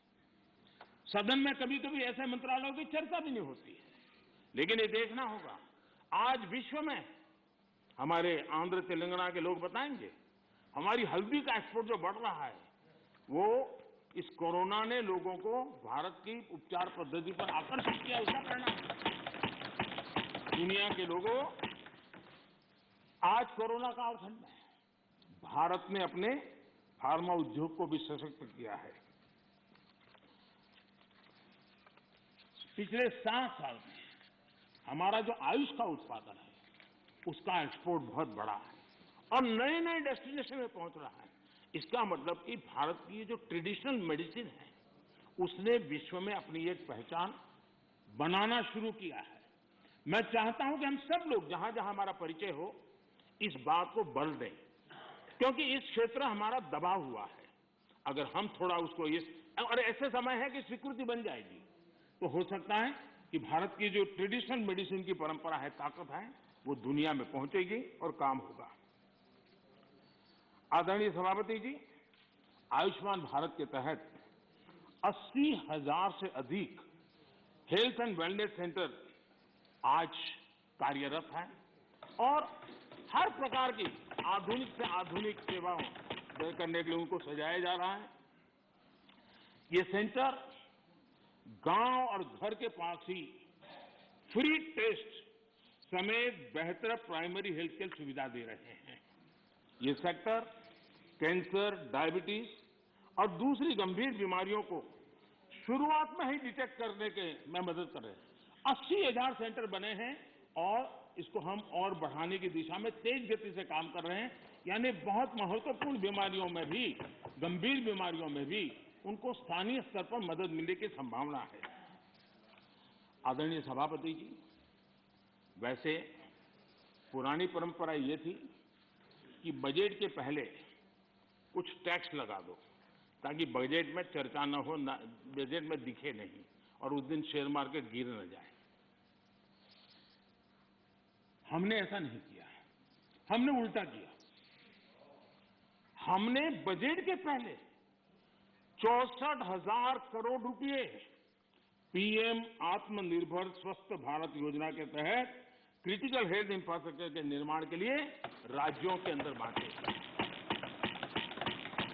सदन में कभी कभी ऐसे मंत्रालयों की चर्चा भी नहीं होती है, लेकिन ये देखना होगा, आज विश्व में हमारे आंध्र तेलंगाना के लोग बताएंगे, हमारी हल्दी का एक्सपोर्ट जो बढ़ रहा है, वो इस कोरोना ने लोगों को भारत की उपचार पद्धति पर आकर्षित किया, उसका परिणाम। दुनिया के लोगों, आज कोरोना कालखंड में भारत ने अपने फार्मा उद्योग को भी सशक्त किया है। पिछले 7 साल में हमारा जो आयुष का उत्पादन है, उसका एक्सपोर्ट बहुत बड़ा है और नए नए डेस्टिनेशन में पहुंच रहा है। इसका मतलब कि भारत की जो ट्रेडिशनल मेडिसिन है, उसने विश्व में अपनी एक पहचान बनाना शुरू किया है। मैं चाहता हूं कि हम सब लोग जहां जहां हमारा परिचय हो, इस बात को बल दें, क्योंकि इस क्षेत्र हमारा दबा हुआ है। अगर हम थोड़ा उसको और ऐसे समय है कि स्वीकृति बन जाएगी, तो हो सकता है कि भारत की जो ट्रेडिशनल मेडिसिन की परंपरा है, ताकत है, वो दुनिया में पहुंचेगी और काम होगा। आदरणीय सभापति जी, आयुष्मान भारत के तहत 80,000 से अधिक हेल्थ एंड वेलनेस सेंटर आज कार्यरत हैं और हर प्रकार की आधुनिक से आधुनिक सेवाओं करने के लिए उनको सजाया जा रहा है। ये सेंटर गांव और घर के पास ही फ्री टेस्ट समेत बेहतर प्राइमरी हेल्थ केयर सुविधा दे रहे हैं। ये सेक्टर कैंसर, डायबिटीज और दूसरी गंभीर बीमारियों को शुरुआत में ही डिटेक्ट करने के में मदद कर रहे हैं। 80,000 सेंटर बने हैं और इसको हम और बढ़ाने की दिशा में तेज गति से काम कर रहे हैं। यानी बहुत महत्वपूर्ण बीमारियों में भी, गंभीर बीमारियों में भी उनको स्थानीय स्तर पर मदद मिलने की संभावना है। आदरणीय सभापति जी, वैसे पुरानी परंपरा ये थी कि बजट के पहले कुछ टैक्स लगा दो ताकि बजट में चर्चा न हो, बजट में दिखे नहीं और उस दिन शेयर मार्केट गिर न जाए। हमने ऐसा नहीं किया है, हमने उल्टा किया। हमने बजट के पहले 64,000 करोड़ रुपए पीएम आत्मनिर्भर स्वस्थ भारत योजना के तहत क्रिटिकल हेल्थ इंफ्रास्ट्रक्चर के निर्माण के लिए राज्यों के अंदर बांटे।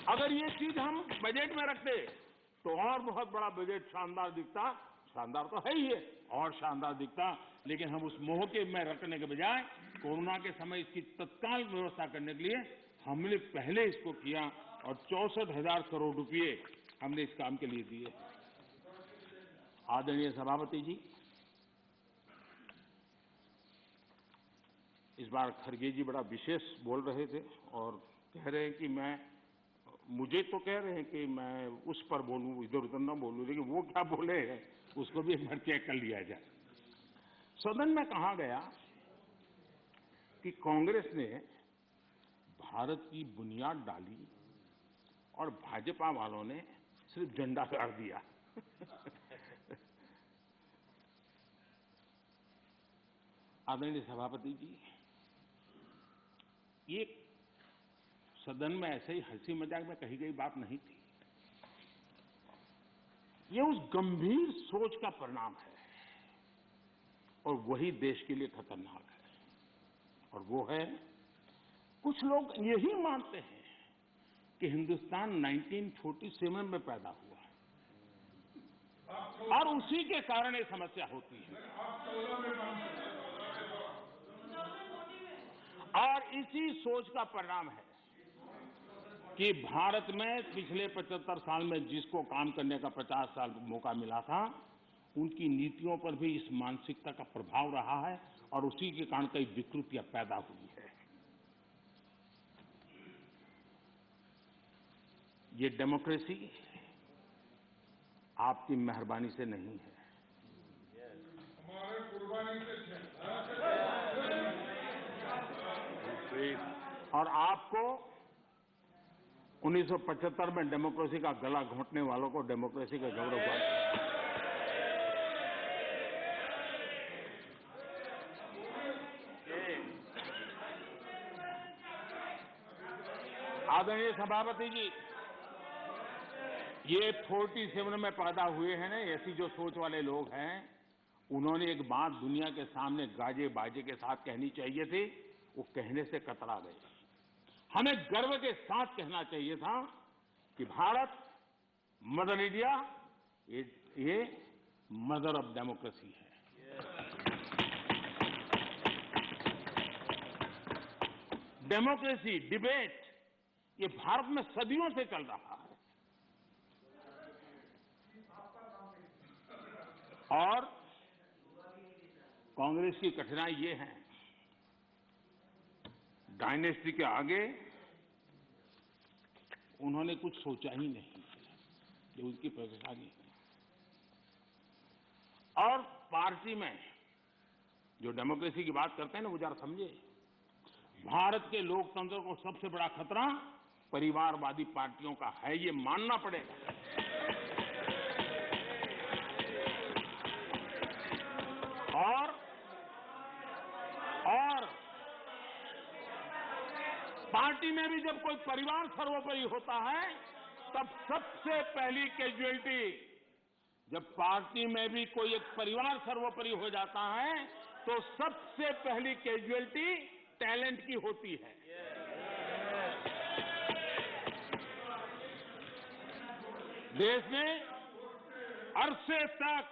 अगर ये चीज हम बजट में रखते तो और बहुत बड़ा बजट शानदार दिखता। शानदार तो है ही है, और शानदार दिखता, लेकिन हम उस मोह के में रखने के बजाय कोरोना के समय इसकी तत्काल व्यवस्था करने के लिए हमने पहले इसको किया और 64,000 करोड़ रुपए हमने इस काम के लिए दिए। आदरणीय सभापति जी, इस बार खरगे जी बड़ा विशेष बोल रहे थे और कह रहे हैं कि मुझे तो कह रहे हैं कि मैं उस पर बोलूं, इधर उधर ना बोलूं, लेकिन वो क्या बोले हैं उसको भी एक बार चेक कर लिया जाए। सदन में कहा गया कि कांग्रेस ने भारत की बुनियाद डाली और भाजपा वालों ने सिर्फ झंडा गाड़ दिया। आदरणीय सभापति जी, ये सदन में ऐसे ही हंसी मजाक में कही गई बात नहीं थी। ये उस गंभीर सोच का परिणाम है और वही देश के लिए खतरनाक है। और वो है, कुछ लोग यही मानते हैं कि हिंदुस्तान 1947 में पैदा हुआ और उसी के कारण ये समस्या होती है। और इसी सोच का परिणाम है कि भारत में पिछले 75 साल में जिसको काम करने का 50 साल मौका मिला था, उनकी नीतियों पर भी इस मानसिकता का प्रभाव रहा है और उसी के कारण कई विकृतियां पैदा हुई है। ये डेमोक्रेसी आपकी मेहरबानी से नहीं है, हमारे कुर्बानी से। और आपको 1975 में डेमोक्रेसी का गला घोंटने वालों को डेमोक्रेसी का गौरव प्राप्त। आदरणीय सभापति जी, ये 47 में पैदा हुए हैं ना, ऐसी जो सोच वाले लोग हैं, उन्होंने एक बात दुनिया के सामने गाजे बाजे के साथ कहनी चाहिए थी, वो कहने से कतरा गए। हमें गर्व के साथ कहना चाहिए था कि भारत, मदर इंडिया, ये मदर ऑफ डेमोक्रेसी है। डेमोक्रेसी, डिबेट, ये भारत में सदियों से चल रहा है। और कांग्रेस की कठिनाई ये है, डायनेस्टी के आगे उन्होंने कुछ सोचा ही नहीं, ये उनकी परेशानी है। और पार्टी में जो डेमोक्रेसी की बात करते हैं ना, वो जरा समझे, भारत के लोकतंत्र को सबसे बड़ा खतरा परिवारवादी पार्टियों का है, ये मानना पड़ेगा। और पार्टी में भी जब कोई परिवार सर्वोपरि होता है तब सबसे पहली कैजुअलिटी, जब पार्टी में भी कोई एक परिवार सर्वोपरि हो जाता है तो सबसे पहली कैजुअलिटी टैलेंट की होती है। देश ने अरसे तक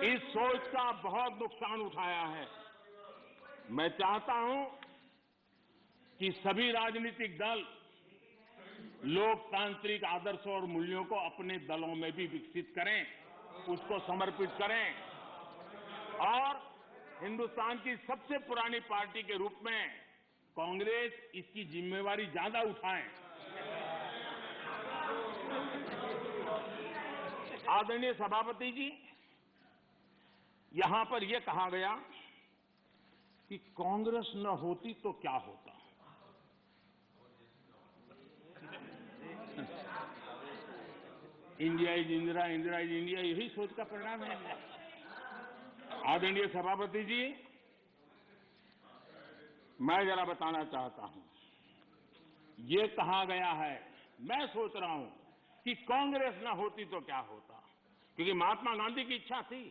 इस सोच का बहुत नुकसान उठाया है। मैं चाहता हूं कि सभी राजनीतिक दल लोकतांत्रिक आदर्शों और मूल्यों को अपने दलों में भी विकसित करें, उसको समर्पित करें और हिंदुस्तान की सबसे पुरानी पार्टी के रूप में कांग्रेस इसकी जिम्मेवारी ज्यादा उठाए। आदरणीय सभापति जी, यहां पर यह कहा गया कि कांग्रेस न होती तो क्या होता। India is Indira, Indira is India, यही सोच का परिणाम है। आदरणीय सभापति जी, मैं जरा बताना चाहता हूं, ये कहा गया है, मैं सोच रहा हूं कि कांग्रेस ना होती तो क्या होता, क्योंकि महात्मा गांधी की इच्छा थी।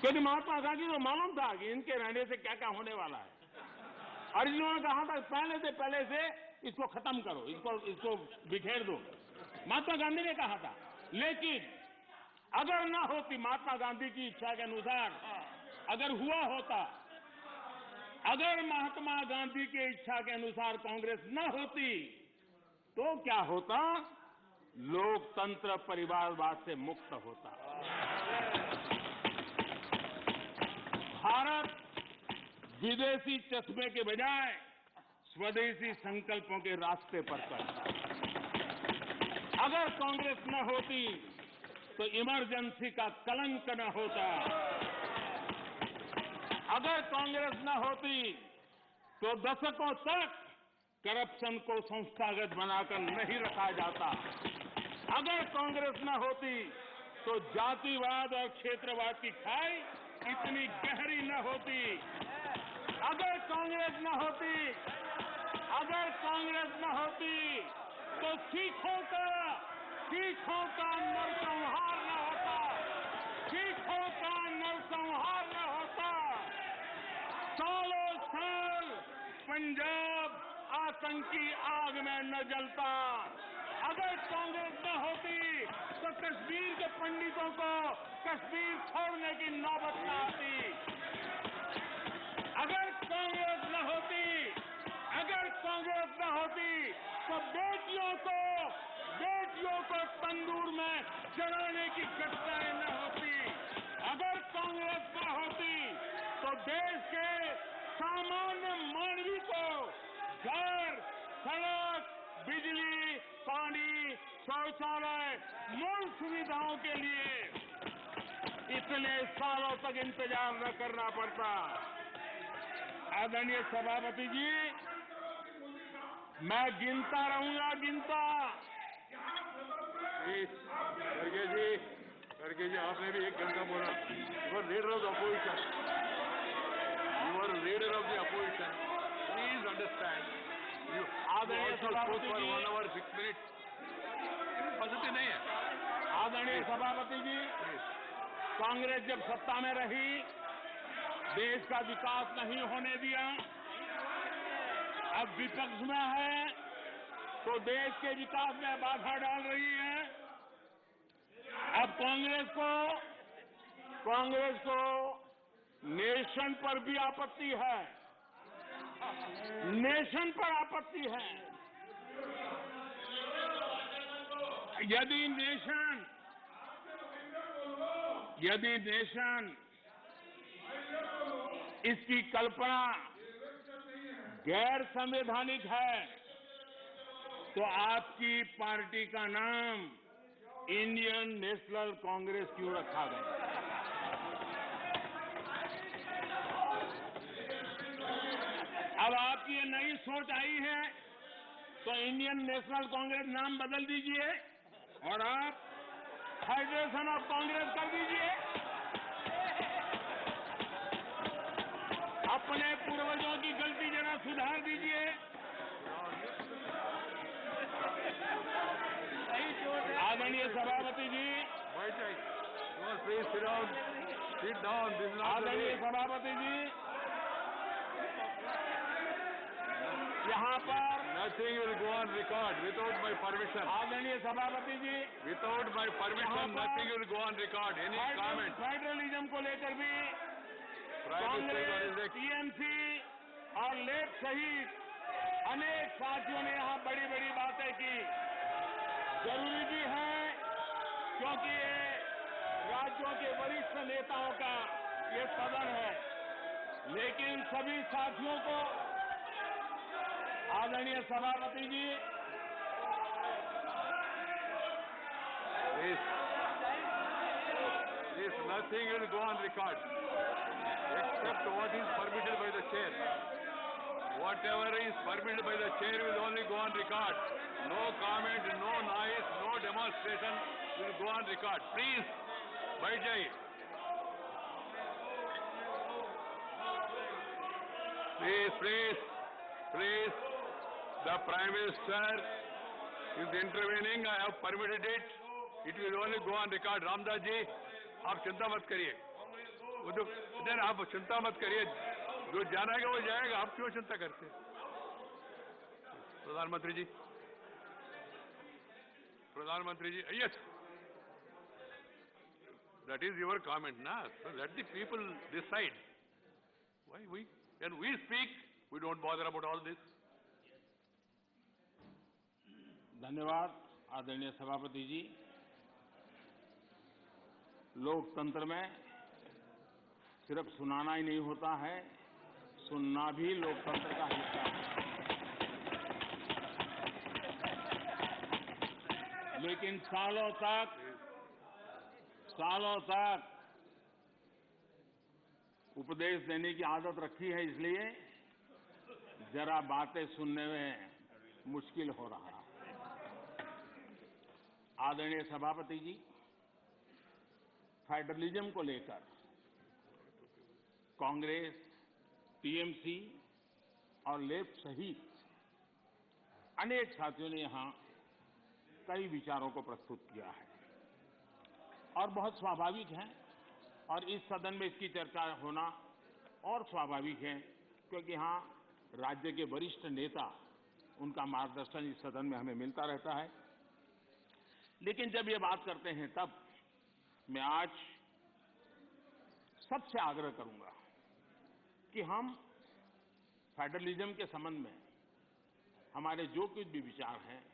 क्योंकि महात्मा गांधी को मालूम था कि इनके रहने से क्या क्या होने वाला है और इन्होंने कहा था पहले से इसको खत्म करो, इसको बिखेर दो। महात्मा गांधी ने कहा था। लेकिन अगर ना होती महात्मा गांधी की इच्छा के अनुसार, अगर हुआ होता, अगर महात्मा गांधी की इच्छा के अनुसार कांग्रेस न होती तो क्या होता? लोकतंत्र परिवारवाद से मुक्त होता। भारत विदेशी चश्मे के बजाय स्वदेशी संकल्पों के रास्ते पर चलता। अगर कांग्रेस न होती तो इमरजेंसी का कलंक न होता। अगर कांग्रेस न होती तो दशकों तक करप्शन को संस्थागत बनाकर नहीं रखा जाता। अगर कांग्रेस न होती तो जातिवाद और क्षेत्रवाद की खाई इतनी गहरी न होती। अगर कांग्रेस न होती तो सिखों का नरसंहार न होता। सिखों का नरसंहार न होता। सालों साल पंजाब आतंकी आग में न जलता। अगर कांग्रेस न होती तो कश्मीर के पंडितों को कश्मीर छोड़ने की नौबत न आती। अगर कांग्रेस न होती तो बेटियों को तंदूर में जलाने की घटनाएं न होती। अगर कांग्रेस न होती तो देश के सामान्य मानवी को घर, सड़क, बिजली, पानी, शौचालय, मूल सुविधाओं के लिए इतने सालों तक इंतजार न करना पड़ता। आदरणीय सभापति जी, मैं गिनता रहूंगा। खड़गे जी, आपने भी 1 घंटा बोला। You are leader of the opposition. Please understand. आदरणीय सभापति जी, 1 hour 6 minutes। पद्धति नहीं है। आदरणीय सभापति जी, कांग्रेस जब सत्ता में रही, देश का विकास नहीं होने दिया। अब विपक्ष में है तो देश के विकास में बाधा डाल रही है। अब कांग्रेस को नेशन पर भी आपत्ति है। नेशन पर आपत्ति है। यदि नेशन इसकी कल्पना गैर संवैधानिक है तो आपकी पार्टी का नाम इंडियन नेशनल कांग्रेस क्यों रखा गया? अब आपकी ये नई सोच आई है तो इंडियन नेशनल कांग्रेस नाम बदल दीजिए और आप फेडरेशन ऑफ कांग्रेस कर दीजिए। अपने पूर्वजों की गलती जरा सुधार दीजिए। आदरणीय सभापति जी, बैठ जाइए। No, please sit down. Sit down. This is not the आदरणीय way. सभापति जी, यहाँ पर Nothing will go on record without my permission. आदरणीय सभापति जी, Without my permission, यहाँ पर- nothing will go on record. Any comment? Federalism को लेकर भी Prime Minister got his Congress, TMC और लेफ्ट सहित अनेक साथियों ने यहाँ बड़ी बड़ी बातें की। जरूरी भी है, क्योंकि ये राज्यों के वरिष्ठ नेताओं का ये सदन है। लेकिन सभी साथियों को, आदरणीय सभापति जी, This nothing will go on record except what is permitted by the chair. Whatever is permitted by the chair will only go on record. No comment, no noise, no demonstration will go on record. Please, बैठ जाइए. Please, the Prime Minister is intervening. I have permitted it. It will only go on record. Ramdas ji, आप चिंता मत करिए. इधर आप चिंता मत करिए. जो जाना है वो जाएगा. आप क्यों चिंता करते हैं? प्रधानमंत्री जी, yes. That is your comment, na? So let the people decide. When we speak, we don't bother about all this. धन्यवाद आदरणीय सभापति जी। लोकतंत्र में सिर्फ सुनाना ही नहीं होता है, सुनना भी लोकतंत्र का हिस्सा है। लेकिन सालों तक उपदेश देने की आदत रखी है, इसलिए जरा बातें सुनने में मुश्किल हो रहा है। आदरणीय सभापति जी, फेडरलिज्म को लेकर कांग्रेस, टीएमसी और लेफ्ट सहित अनेक साथियों ने यहां कई विचारों को प्रस्तुत किया है और बहुत स्वाभाविक है, और इस सदन में इसकी चर्चा होना और स्वाभाविक है, क्योंकि यहां राज्य के वरिष्ठ नेता, उनका मार्गदर्शन इस सदन में हमें मिलता रहता है। लेकिन जब ये बात करते हैं, तब मैं आज सबसे आग्रह करूंगा कि हम फेडरलिज्म के संबंध में हमारे जो कुछ भी विचार हैं,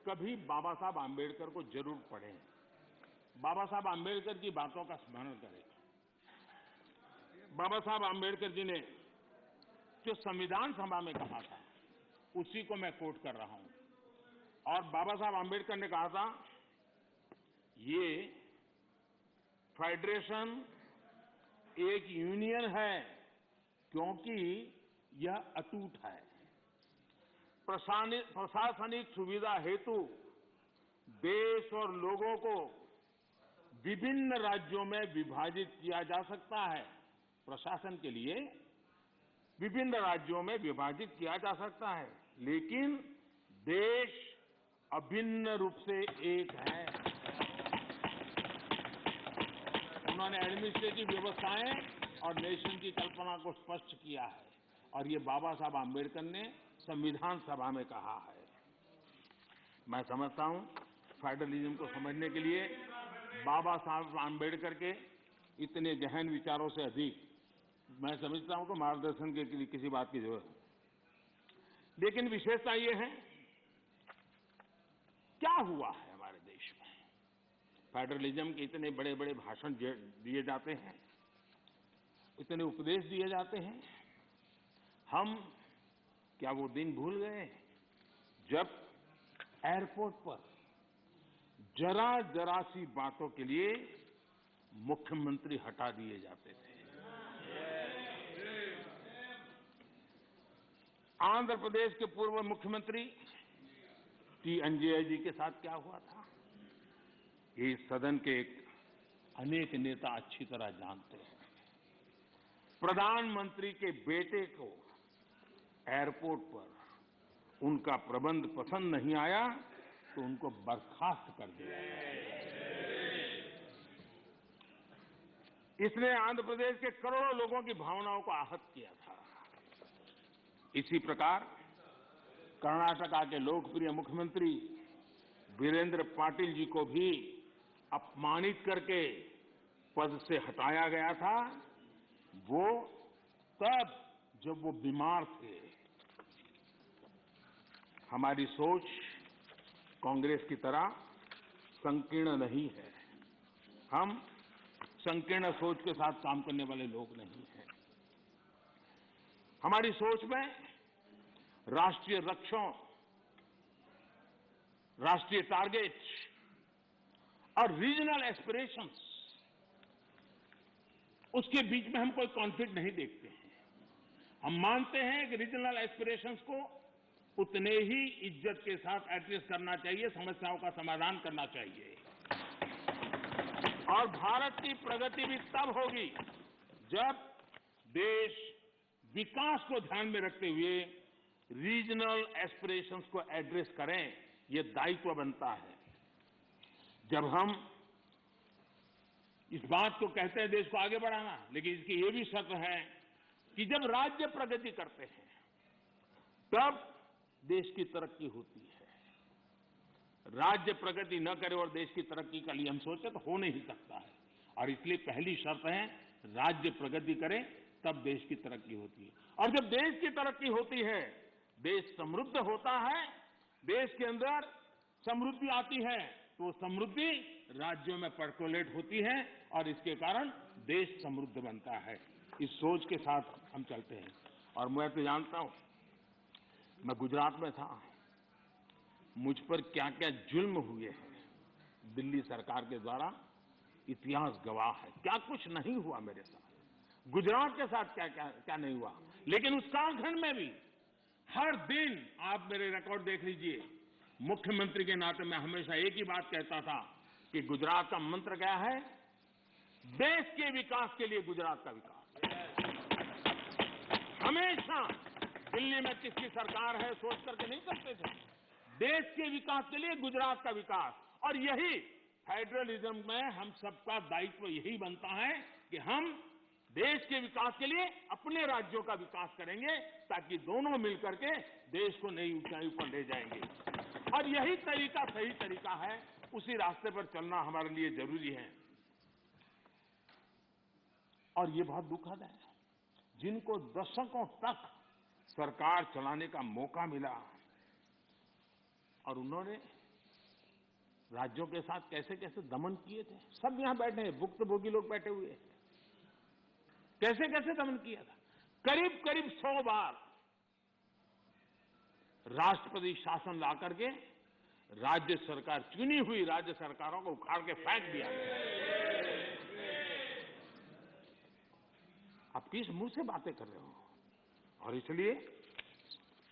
कभी बाबा साहब आंबेडकर को जरूर पढ़ें, बाबा साहब आंबेडकर की बातों का स्मरण करें। बाबा साहब आंबेडकर जी ने जो संविधान सभा में कहा था, उसी को मैं कोट कर रहा हूं। और बाबा साहब आंबेडकर ने कहा था, ये फेडरेशन एक यूनियन है क्योंकि यह अटूट है। प्रशासनिक सुविधा हेतु देश और लोगों को विभिन्न राज्यों में विभाजित किया जा सकता है। प्रशासन के लिए विभिन्न राज्यों में विभाजित किया जा सकता है, लेकिन देश अभिन्न रूप से एक है। उन्होंने एडमिनिस्ट्रेटिव व्यवस्थाएं और नेशन की कल्पना को स्पष्ट किया है, और ये बाबा साहब आंबेडकर ने संविधान सभा में कहा है। मैं समझता हूं फेडरलिज्म को समझने के लिए बाबा साहब आंबेडकर के इतने गहन विचारों से अधिक मैं समझता हूं कि मार्गदर्शन के लिए किसी बात की जरूरत है। लेकिन विशेषता ये है, क्या हुआ है हमारे देश में? फेडरलिज्म के इतने बड़े बड़े भाषण दिए जाते हैं, इतने उपदेश दिए जाते हैं, हम क्या वो दिन भूल गए जब एयरपोर्ट पर जरा सी बातों के लिए मुख्यमंत्री हटा दिए जाते थे? आंध्र प्रदेश के पूर्व मुख्यमंत्री टी अंजय जी के साथ क्या हुआ था? ये सदन के अनेक नेता अच्छी तरह जानते हैं। प्रधानमंत्री के बेटे को एयरपोर्ट पर उनका प्रबंध पसंद नहीं आया तो उनको बर्खास्त कर दिया गया। इसने आंध्र प्रदेश के करोड़ों लोगों की भावनाओं को आहत किया था। इसी प्रकार कर्नाटका के लोकप्रिय मुख्यमंत्री वीरेंद्र पाटिल जी को भी अपमानित करके पद से हटाया गया था, वो तब जब वो बीमार थे। हमारी सोच कांग्रेस की तरह संकीर्ण नहीं है। हम संकीर्ण सोच के साथ काम करने वाले लोग नहीं हैं। हमारी सोच में राष्ट्रीय लक्ष्यों, राष्ट्रीय टारगेट्स और रीजनल एस्पिरेशंस, उसके बीच में हम कोई कॉन्फ्लिक्ट नहीं देखते हैं। हम मानते हैं कि रीजनल एस्पिरेशंस को उतने ही इज्जत के साथ एड्रेस करना चाहिए, समस्याओं का समाधान करना चाहिए। और भारत की प्रगति भी तब होगी जब देश विकास को ध्यान में रखते हुए रीजनल एस्पिरेशंस को एड्रेस करें। ये दायित्व बनता है। जब हम इस बात को कहते हैं देश को आगे बढ़ाना, लेकिन इसकी ये भी शर्त है कि जब राज्य प्रगति करते हैं तब देश की तरक्की होती है। राज्य प्रगति न करे और देश की तरक्की के लिए हम सोचे तो हो नहीं सकता है। और इसलिए पहली शर्त है राज्य प्रगति करे तब देश की तरक्की होती है। और जब देश की तरक्की होती है, देश समृद्ध होता है, देश के अंदर समृद्धि आती है, तो समृद्धि राज्यों में पर्कोलेट होती है और इसके कारण देश समृद्ध बनता है। इस सोच के साथ हम चलते हैं। और मैं तो जानता हूं, मैं गुजरात में था, मुझ पर क्या क्या जुल्म हुए हैं दिल्ली सरकार के द्वारा, इतिहास गवाह है। क्या कुछ नहीं हुआ मेरे साथ, गुजरात के साथ क्या क्या क्या नहीं हुआ। लेकिन उस कालखंड में भी हर दिन, आप मेरे रिकॉर्ड देख लीजिए, मुख्यमंत्री के नाते मैं हमेशा एक ही बात कहता था कि गुजरात का मंत्र क्या है, देश के विकास के लिए गुजरात का विकास। हमेशा दिल्ली में किसकी सरकार है सोच करके नहीं करते थे, देश के विकास के लिए गुजरात का विकास। और यही फेडरलिज्म में हम सबका दायित्व यही बनता है कि हम देश के विकास के लिए अपने राज्यों का विकास करेंगे, ताकि दोनों मिलकर के देश को नई ऊंचाई पर ले जाएंगे। और यही तरीका सही तरीका है, उसी रास्ते पर चलना हमारे लिए जरूरी है। और ये बहुत दुखद है, जिनको दशकों तक सरकार चलाने का मौका मिला और उन्होंने राज्यों के साथ कैसे कैसे दमन किए थे। सब यहां बैठे हैं, भुक्तभोगी लोग बैठे हुए हैं, कैसे कैसे दमन किया था। करीब करीब 100 बार राष्ट्रपति शासन ला करके राज्य सरकार, चुनी हुई राज्य सरकारों को उखाड़ के फेंक दिया। आप किस मुंह से बातें कर रहे हो। और इसलिए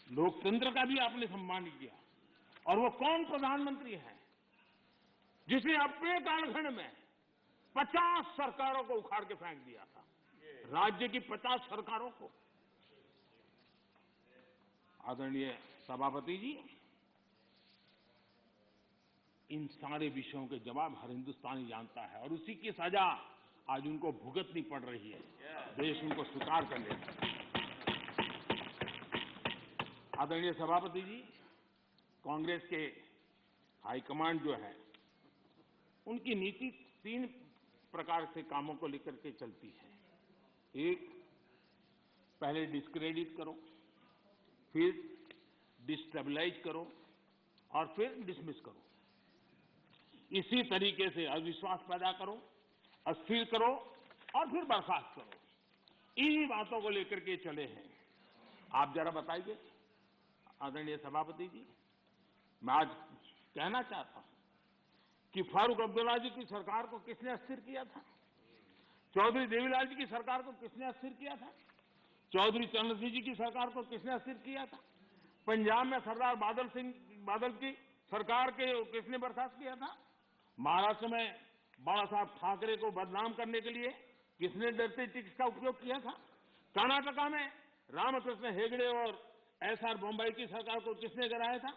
लोकतंत्र का भी आपने सम्मान किया। और वो कौन प्रधानमंत्री है जिसने अपने कालखंड में 50 सरकारों को उखाड़ के फेंक दिया था, राज्य की 50 सरकारों को। आदरणीय सभापति जी, इन सारे विषयों के जवाब हर हिंदुस्तानी जानता है और उसी की सजा आज उनको भुगतनी पड़ रही है। देश उनको स्वीकार कर लेता है। आदरणीय सभापति जी, कांग्रेस के हाईकमांड जो है, उनकी नीति 3 प्रकार से कामों को लेकर के चलती है। एक, पहले डिस्क्रेडिट करो, फिर डिस्टेबलाइज करो और फिर डिसमिस करो। इसी तरीके से अविश्वास पैदा करो, अस्थिर करो और फिर बर्खास्त करो। इन्हीं बातों को लेकर के चले हैं। आप जरा बताइए आदरणीय सभापति जी, मैं आज कहना चाहता हूं कि फारूक अब्दुल्ला जी की सरकार को किसने अस्थिर किया था, चौधरी देवीलाल जी की सरकार को किसने अस्थिर किया था, चौधरी चरण सिंह जी की सरकार को किसने अस्थिर किया था, पंजाब में सरदार बादल की सरकार के किसने बर्खास्त किया था, महाराष्ट्र में बाला साहब ठाकरे को बदनाम करने के लिए किसने डर्टी ट्रिक्स का उपयोग किया था? कर्नाटका में रामकृष्ण हेगड़े और एसआर बोम्बई की सरकार को किसने गिराया था?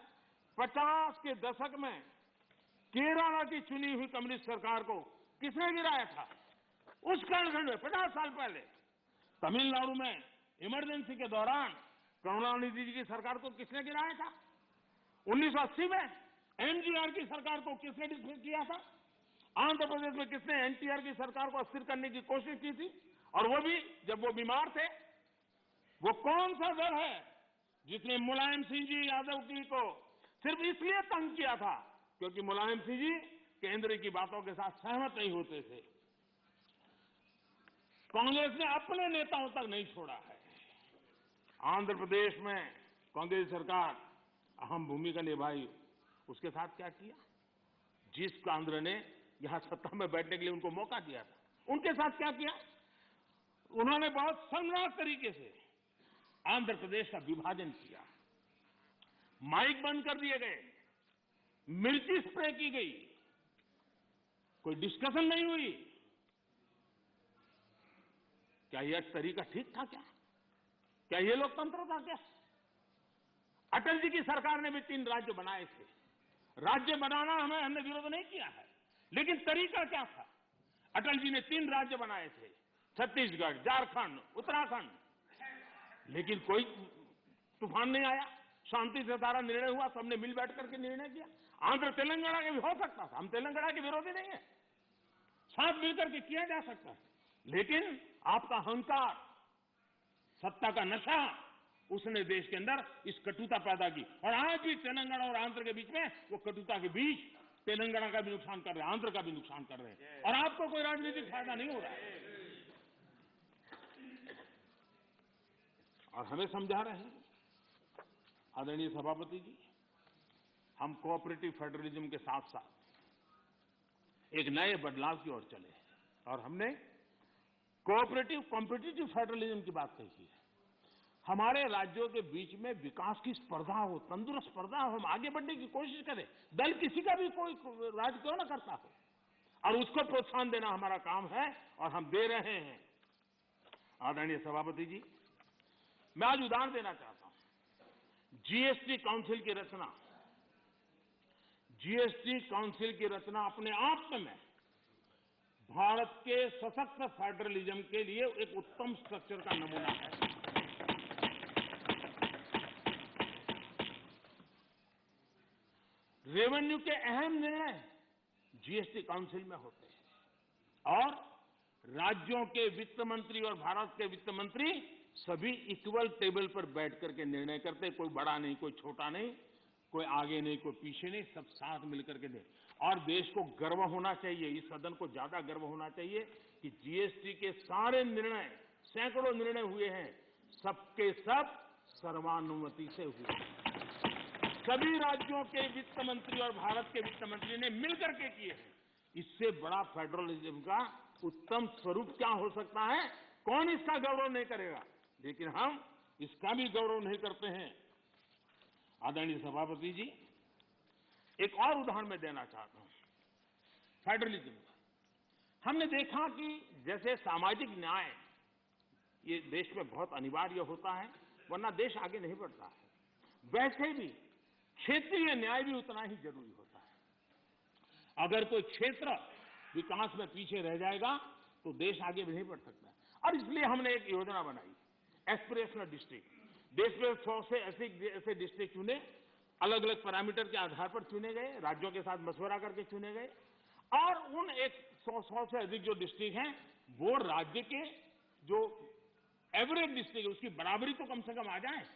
50 के दशक में केरला की चुनी हुई कम्युनिस्ट सरकार को किसने गिराया था? उस कालखंड में 50 साल पहले तमिलनाडु में इमरजेंसी के दौरान करुणानिधि जी की सरकार को किसने गिराया था? 1980 में एमजीआर की सरकार को किसने डिसमिस किया था? आंध्र प्रदेश में किसने एनटीआर की सरकार को अस्थिर करने की कोशिश की थी? और वो भी जब वो बीमार थे। वो कौन सा दल है जिसने मुलायम सिंह जी यादव जी को सिर्फ इसलिए तंग किया था क्योंकि मुलायम सिंह जी केंद्र की बातों के साथ सहमत नहीं होते थे? कांग्रेस ने अपने नेताओं तक नहीं छोड़ा है। आंध्र प्रदेश में कांग्रेस सरकार अहम भूमिका निभाई। उसके साथ क्या किया? जिस केंद्र ने यहां सत्ता में बैठने के लिए उनको मौका दिया था, उनके साथ क्या किया? उन्होंने बहुत शर्मनाक तरीके से आंध्र प्रदेश का विभाजन किया। माइक बंद कर दिए गए, मिर्ची स्प्रे की गई, कोई डिस्कशन नहीं हुई। क्या यह तरीका ठीक था? क्या यह लोकतंत्र था? क्या अटल जी की सरकार ने भी 3 राज्य बनाए थे। राज्य बनाना हमने विरोध नहीं किया है, लेकिन तरीका क्या था? अटल जी ने 3 राज्य बनाए थे, छत्तीसगढ़, झारखंड, उत्तराखंड। लेकिन कोई तूफान नहीं आया, शांति से सारा निर्णय हुआ, सबने मिल बैठ करके निर्णय किया। आंध्र तेलंगाना के भी हो सकता था, हम तेलंगाना के विरोधी नहीं है, साथ मिलकर के किया जा सकता है। लेकिन आपका अहंकार, सत्ता का नशा, उसने देश के अंदर इस कटुता पैदा की। और आज भी तेलंगाना और आंध्र के बीच में वो कटुता के बीच तेलंगाना का भी नुकसान कर रहे हैं, आंध्र का भी नुकसान कर रहे हैं, और आपको कोई राजनीतिक फायदा नहीं हो रहा है। और हमें समझा रहे हैं आदरणीय सभापति जी, हम कोऑपरेटिव फेडरलिज्म के साथ साथ एक नए बदलाव की ओर चले और हमने कोऑपरेटिव कॉम्पिटिटिव फेडरलिज्म की बात कही है। हमारे राज्यों के बीच में विकास की स्पर्धा हो, तंदुरुस्त स्पर्धा हो, हम आगे बढ़ने की कोशिश करें। दल किसी का भी कोई राज क्यों ना करता हो, और उसको प्रोत्साहन देना हमारा काम है और हम दे रहे हैं। आदरणीय सभापति जी, मैं आज उदाहरण देना चाहता हूं। जीएसटी काउंसिल की रचना, जीएसटी काउंसिल की रचना अपने आप में भारत के सशक्त फेडरलिज्म के लिए एक उत्तम स्ट्रक्चर का नमूना है। रेवेन्यू के अहम निर्णय जीएसटी काउंसिल में होते हैं और राज्यों के वित्त मंत्री और भारत के वित्त मंत्री सभी इक्वल टेबल पर बैठ करके निर्णय करते हैं। कोई बड़ा नहीं, कोई छोटा नहीं, कोई आगे नहीं, कोई पीछे नहीं, सब साथ मिलकर के दे। और देश को गर्व होना चाहिए, इस सदन को ज्यादा गर्व होना चाहिए कि जीएसटी के सारे निर्णय, सैकड़ों निर्णय हुए हैं, सबके सब सर्वानुमति से हुए। सभी राज्यों के वित्त मंत्री और भारत के वित्त मंत्री ने मिलकर के किए हैं। इससे बड़ा फेडरलिज्म का उत्तम स्वरूप क्या हो सकता है? कौन इसका गौरव नहीं करेगा? लेकिन हम इसका भी गौरव नहीं करते हैं। आदरणीय सभापति जी, एक और उदाहरण मैं देना चाहता हूं फेडरलिज्म का। हमने देखा कि जैसे सामाजिक न्याय ये देश में बहुत अनिवार्य होता है, वरना देश आगे नहीं बढ़ता है, वैसे भी क्षेत्रीय न्याय भी उतना ही जरूरी होता है। अगर कोई क्षेत्र विकास में पीछे रह जाएगा तो देश आगे भी नहीं बढ़ सकता। और इसलिए हमने एक योजना बनाई, एस्पिरेशनल डिस्ट्रिक्ट। देश में 100 से ऐसे डिस्ट्रिक्ट चुने, अलग अलग पैरामीटर के आधार पर चुने गए, राज्यों के साथ मशवरा करके चुने गए। और उन 100 से अधिक जो डिस्ट्रिक्ट हैं, वो राज्य के जो एवरेज डिस्ट्रिक्ट है उसकी बराबरी तो कम से कम आ जाए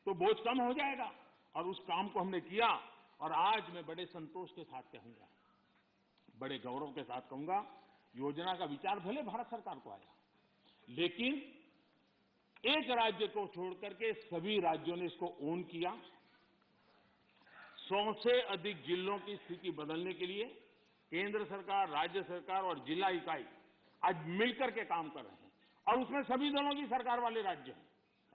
तो बोझ कम हो जाएगा। और उस काम को हमने किया और आज मैं बड़े संतोष के साथ कहूंगा, बड़े गौरव के साथ कहूंगा, योजना का विचार भले भारत सरकार को आया, लेकिन एक राज्य को छोड़कर के सभी राज्यों ने इसको ओन किया। 100 से अधिक जिलों की स्थिति बदलने के लिए केंद्र सरकार, राज्य सरकार और जिला इकाई आज मिलकर के काम कर रहे हैं। और उसमें सभी दलों की सरकार वाले राज्य हैं,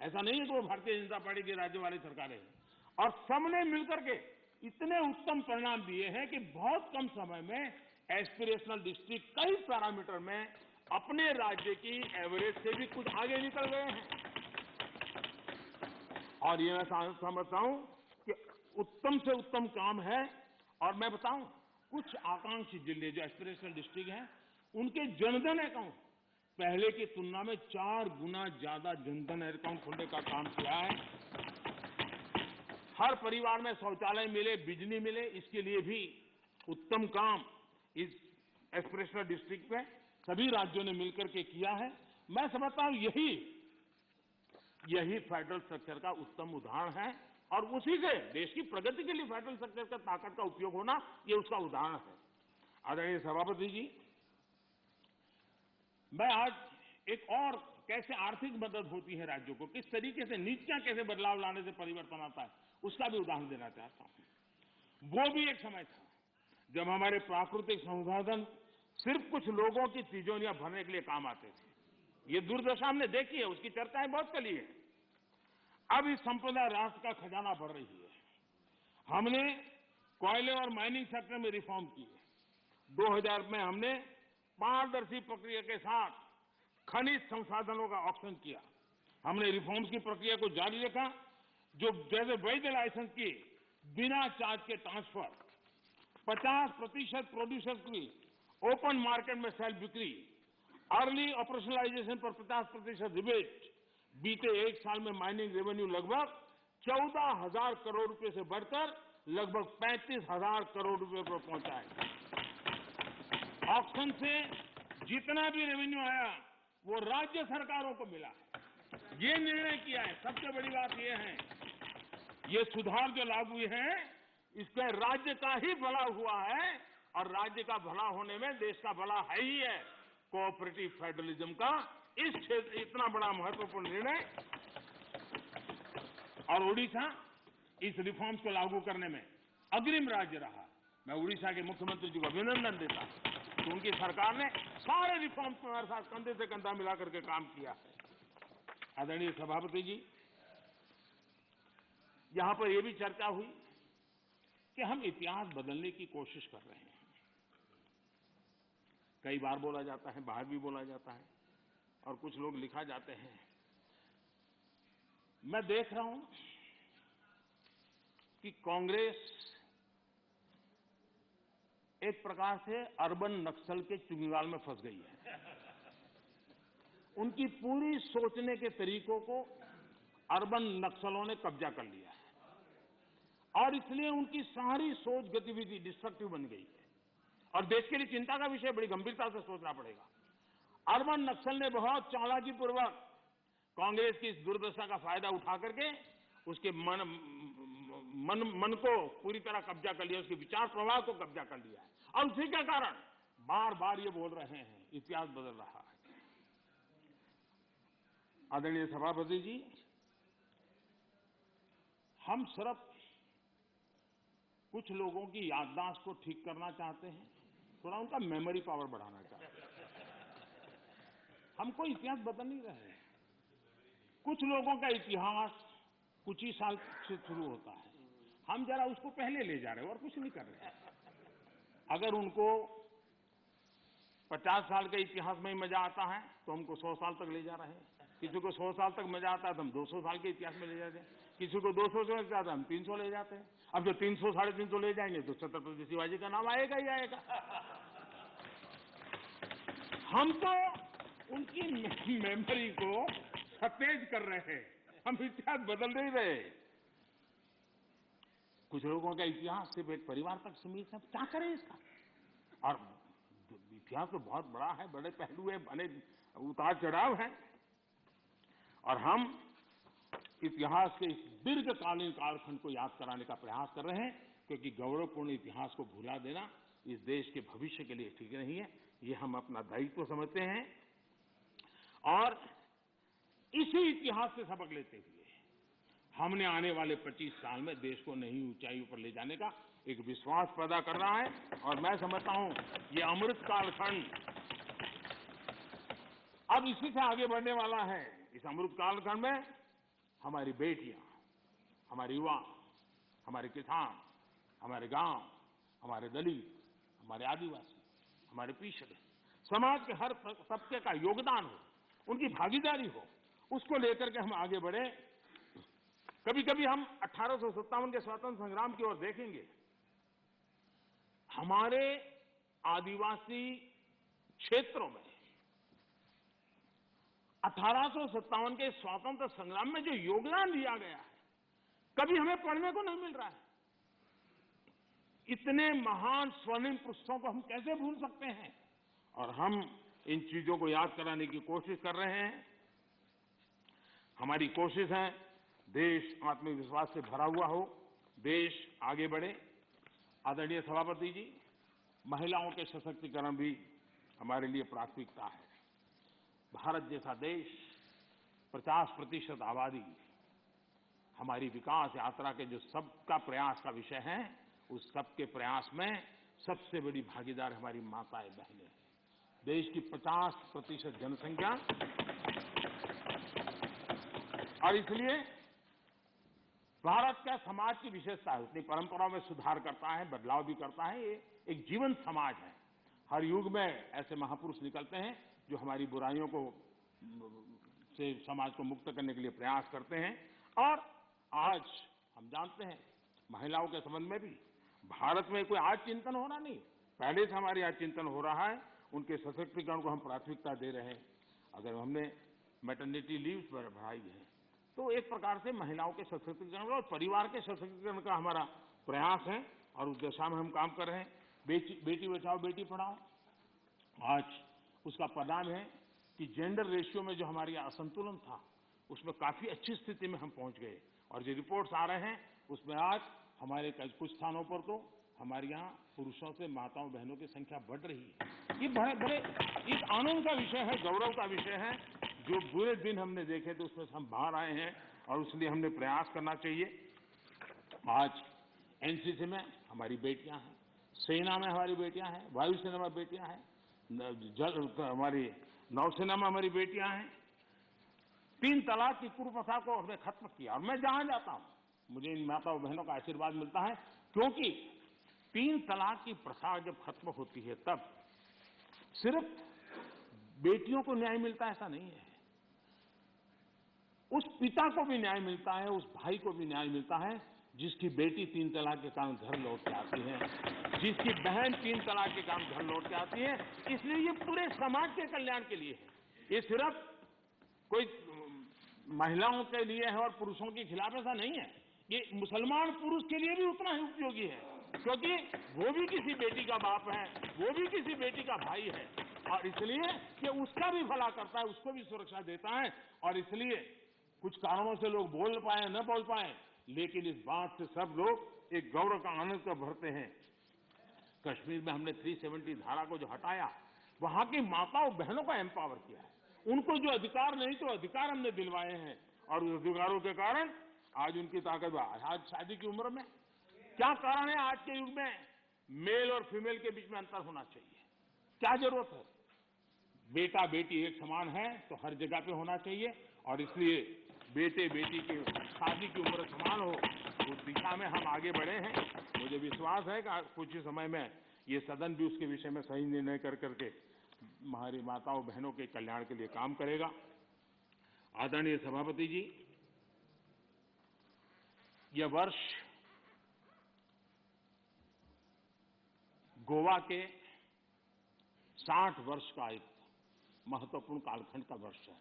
ऐसा नहीं है कि वो भारतीय जनता पार्टी के राज्य वाली सरकारें हैं। और सबने मिलकर के इतने उत्तम परिणाम दिए हैं कि बहुत कम समय में एस्पिरेशनल डिस्ट्रिक्ट कई पैरामीटर में अपने राज्य की एवरेज से भी कुछ आगे निकल गए हैं। और ये मैं समझता हूं कि उत्तम से उत्तम काम है। और मैं बताऊं, कुछ आकांक्षी जिले जो एस्पिरेशनल डिस्ट्रिक्ट हैं, उनके जनधन अकाउंट पहले की तुलना में 4 गुना ज्यादा जनधन अकाउंट खोलने का काम किया है। हर परिवार में शौचालय मिले, बिजली मिले, इसके लिए भी उत्तम काम इस एस्पिरेशनल डिस्ट्रिक्ट में सभी राज्यों ने मिलकर के किया है। मैं समझता हूं यही फेडरल स्ट्रक्चर का उत्तम उदाहरण है, और उसी से देश की प्रगति के लिए फेडरल स्ट्रक्चर का ताकत का उपयोग होना, ये उसका उदाहरण है। आदरणीय सभापति जी, मैं आज एक और कैसे आर्थिक मदद होती है राज्यों को, किस तरीके से नीतियां कैसे बदलाव लाने से परिवर्तन आता है, उसका भी उदाहरण देना चाहता हूं। वो भी एक समय था जब हमारे प्राकृतिक संसाधन सिर्फ कुछ लोगों की तिजोरियां भरने के लिए काम आते थे। ये दुर्दशा हमने देखी है, उसकी चर्चाएं बहुत चली है। अब इस संपदा राष्ट्र का खजाना भर रही है। हमने कोयले और माइनिंग सेक्टर में रिफॉर्म किए। 2000 में हमने पारदर्शी प्रक्रिया के साथ खनिज संसाधनों का ऑक्शन किया। हमने रिफॉर्म्स की प्रक्रिया को जारी रखा, जो जैसे वैध लाइसेंस की बिना चार्ज के ट्रांसफर, 50% प्रोड्यूसर्स की ओपन मार्केट में सेल बिक्री, अर्ली ऑपरेशनलाइजेशन पर 50% रिबेट। बीते एक साल में माइनिंग रेवेन्यू लगभग 14,000 करोड़ रुपए से बढ़कर लगभग 35,000 करोड़ रुपए पर पहुंचा है। ऑक्शन से जितना भी रेवेन्यू आया वो राज्य सरकारों को मिला है। ये निर्णय किया है, सबसे बड़ी बात ये है, ये सुधार जो लागू हुए हैं, इससे राज्य का ही भला हुआ है, और राज्य का भला होने में देश का भला है ही है। कोऑपरेटिव फेडरलिज्म का इस क्षेत्र इतना बड़ा महत्वपूर्ण निर्णय, और उड़ीसा इस रिफॉर्म्स को लागू करने में अग्रिम राज्य रहा। मैं उड़ीसा के मुख्यमंत्री जी को अभिनंदन देता हूं कि उनकी सरकार ने सारे रिफॉर्म्स को हमारे साथ कंधे से कंधा मिलाकर के काम किया है। आदरणीय सभापति जी, यहां पर यह भी चर्चा हुई कि हम इतिहास बदलने की कोशिश कर रहे हैं। कई बार बोला जाता है, बाहर भी बोला जाता है, और कुछ लोग लिखा जाते हैं। मैं देख रहा हूं कि कांग्रेस एक प्रकार से अर्बन नक्सल के चुंगाल में फंस गई है। उनकी पूरी सोचने के तरीकों को अर्बन नक्सलों ने कब्जा कर लिया है, और इसलिए उनकी सारी सोच गतिविधि डिस्ट्रक्टिव बन गई है, और देश के लिए चिंता का विषय, बड़ी गंभीरता से सोचना पड़ेगा। अर्बन नक्सल ने बहुत चालाकीपूर्वक कांग्रेस की इस दुर्दशा का फायदा उठा करके उसके मन को पूरी तरह कब्जा कर लिया, उसके विचार प्रवाह को कब्जा कर लिया है, और उसी के कारण बार बार ये बोल रहे हैं इतिहास बदल रहा है। आदरणीय सभापति जी, हम सिर्फ कुछ लोगों की याददाश्त को ठीक करना चाहते हैं, थोड़ा उनका मेमोरी पावर बढ़ाना चाहते हैं। हम कोई इतिहास बदल नहीं रहे हैं। कुछ लोगों का इतिहास कुछ ही साल से शुरू होता है, हम जरा उसको पहले ले जा रहे हैं और कुछ नहीं कर रहे हैं। अगर उनको 50 साल के इतिहास में ही मजा आता है तो हमको 100 साल तक ले जा रहे हैं। किसी को 100 साल तक मजा आता है तो हम 200 साल के इतिहास में ले जाते हैं। किसी को 200 से मजा आता है हम 300 ले जाते हैं। अब जो 300 साढ़े 300 ले जाएंगे तो छत्रपति शिवाजी का नाम आएगा ही आएगा। हम तो उनकी मेमोरी को सतेज कर रहे हैं, हम इतिहास बदल नहीं रहे। कुछ लोगों का इतिहास सिर्फ एक परिवार तक सीमित है, क्या करें इसका? और इतिहास तो बहुत बड़ा है, बड़े पहलू है, बड़े उतार चढ़ाव है, और हम इतिहास के इस दीर्घकालीन कालखंड को याद कराने का प्रयास कर रहे हैं, क्योंकि गौरवपूर्ण इतिहास को भुला देना इस देश के भविष्य के लिए ठीक नहीं है। ये हम अपना दायित्व समझते हैं, और इसी इतिहास से सबक लेते हुए हमने आने वाले 25 साल में देश को नई ऊंचाइयों पर ले जाने का एक विश्वास पैदा करना है। और मैं समझता हूं ये अमृत कालखंड अब इसी से आगे बढ़ने वाला है। इस अमृत कालखंड में हमारी बेटियां, हमारे युवा, हमारे किसान, हमारे गांव, हमारे दलित, हमारे आदिवासी, हमारे पीछे रहे, समाज के हर तबके का योगदान हो, उनकी भागीदारी हो, उसको लेकर के हम आगे बढ़े। कभी कभी हम 1857 के स्वतंत्र संग्राम की ओर देखेंगे, हमारे आदिवासी क्षेत्रों में 1857 के स्वतंत्र संग्राम में जो योगदान दिया गया है, कभी हमें पढ़ने को नहीं मिल रहा है। इतने महान स्वर्णिम पुरुषों को हम कैसे भूल सकते हैं? और हम इन चीजों को याद कराने की कोशिश कर रहे हैं। हमारी कोशिश है देश आत्मविश्वास से भरा हुआ हो, देश आगे बढ़े। आदरणीय सभापति जी, महिलाओं के सशक्तिकरण भी हमारे लिए प्राथमिकता है। भारत जैसा देश, 50% आबादी, हमारी विकास यात्रा के जो सबका प्रयास का विषय है, उस सबके प्रयास में सबसे बड़ी भागीदार हमारी माताएं बहनें हैं। देश की 50% जनसंख्या, और इसलिए भारत का समाज की विशेषता है, अपनी परंपराओं में सुधार करता है, बदलाव भी करता है। ये एक जीवंत समाज है। हर युग में ऐसे महापुरुष निकलते हैं जो हमारी बुराइयों को से समाज को मुक्त करने के लिए प्रयास करते हैं। और आज हम जानते हैं, महिलाओं के संबंध में भी भारत में कोई आज चिंतन हो रहा नहीं, पहले से हमारे आज चिंतन हो रहा है। उनके सशक्तिकरण को हम प्राथमिकता दे रहे हैं। अगर हमने मैटरनिटी लीव बढ़ाई है, तो एक प्रकार से महिलाओं के सशक्तिकरण और परिवार के सशक्तिकरण का हमारा प्रयास है, और उस दिशा में हम काम कर रहे हैं। बेटी बचाओ बेटी पढ़ाओ, आज उसका परिणाम है कि जेंडर रेशियो में जो हमारी असंतुलन था, उसमें काफी अच्छी स्थिति में हम पहुंच गए। और जो रिपोर्ट्स आ रहे हैं, उसमें आज हमारे कुछ स्थानों पर तो हमारे यहाँ पुरुषों से माताओं बहनों की संख्या बढ़ रही है। ये बड़े एक आनंद का विषय है, गौरव का विषय है। जो बुरे दिन हमने देखे थे उसमें से हम बाहर आए हैं, और इसलिए हमने प्रयास करना चाहिए। आज एनसीसी में हमारी बेटियां हैं, सेना में हमारी बेटियां हैं, वायुसेना में बेटियां हैं, हमारी नौसेना में हमारी बेटियां हैं। 3 तलाक की कुप्रथा को हमने खत्म किया, और मैं जहां जाता हूं मुझे इन माताओं बहनों का आशीर्वाद मिलता है, क्योंकि 3 तलाक की प्रथा जब खत्म होती है, तब सिर्फ बेटियों को न्याय मिलता है ऐसा नहीं है, उस पिता को भी न्याय मिलता है, उस भाई को भी न्याय मिलता है जिसकी बेटी 3 तलाक के कारण घर लौट के आती है, जिसकी बहन 3 तलाक के कारण घर लौट के आती है। इसलिए ये पूरे समाज के कल्याण के लिए है। ये सिर्फ कोई महिलाओं के लिए है और पुरुषों के खिलाफ ऐसा नहीं है। ये मुसलमान पुरुष के लिए भी उतना ही उपयोगी है, क्योंकि वो भी किसी बेटी का बाप है, वो भी किसी बेटी का भाई है, और इसलिए कि उसका भी भला करता है, उसको भी सुरक्षा देता है। और इसलिए कुछ कारणों से लोग बोल पाए न बोल पाए, लेकिन इस बात से सब लोग एक गौरव का आनंद को भरते हैं। कश्मीर में हमने 370 धारा को जो हटाया, वहां की माताओं बहनों को एम्पावर किया है। उनको जो अधिकार नहीं तो अधिकार हमने दिलवाए हैं, और उस अधिकारों के कारण आज उनकी ताकत। आज शादी की उम्र में क्या कारण है? आज के युग में मेल और फीमेल के बीच में अंतर होना चाहिए, क्या जरूरत है? बेटा बेटी एक समान है तो हर जगह पे होना चाहिए, और इसलिए बेटे बेटी की शादी की उम्र समान हो, उस दिशा में हम आगे बढ़े हैं। मुझे विश्वास है कि कुछ ही समय में ये सदन भी उसके विषय में सही निर्णय कर करके हमारी माताओं बहनों के कल्याण के लिए काम करेगा। आदरणीय सभापति जी, यह वर्ष गोवा के 60 वर्ष का एक महत्वपूर्ण कालखंड का वर्ष है।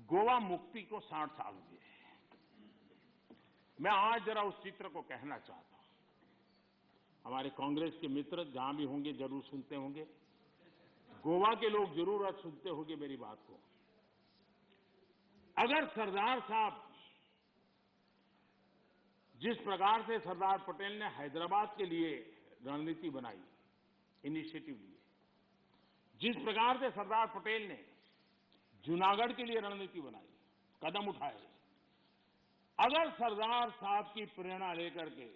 गोवा मुक्ति को 60 साल हुए। मैं आज जरा उस चित्र को कहना चाहता हूं। हमारे कांग्रेस के मित्र जहां भी होंगे जरूर सुनते होंगे, गोवा के लोग जरूर आज सुनते होंगे मेरी बात को। अगर सरदार साहब जिस प्रकार से सरदार पटेल ने हैदराबाद के लिए रणनीति बनाई, इनिशिएटिव लिए, जिस प्रकार से सरदार पटेल ने जूनागढ़ के लिए रणनीति बनाई, कदम उठाए, अगर सरदार साहब की प्रेरणा लेकर के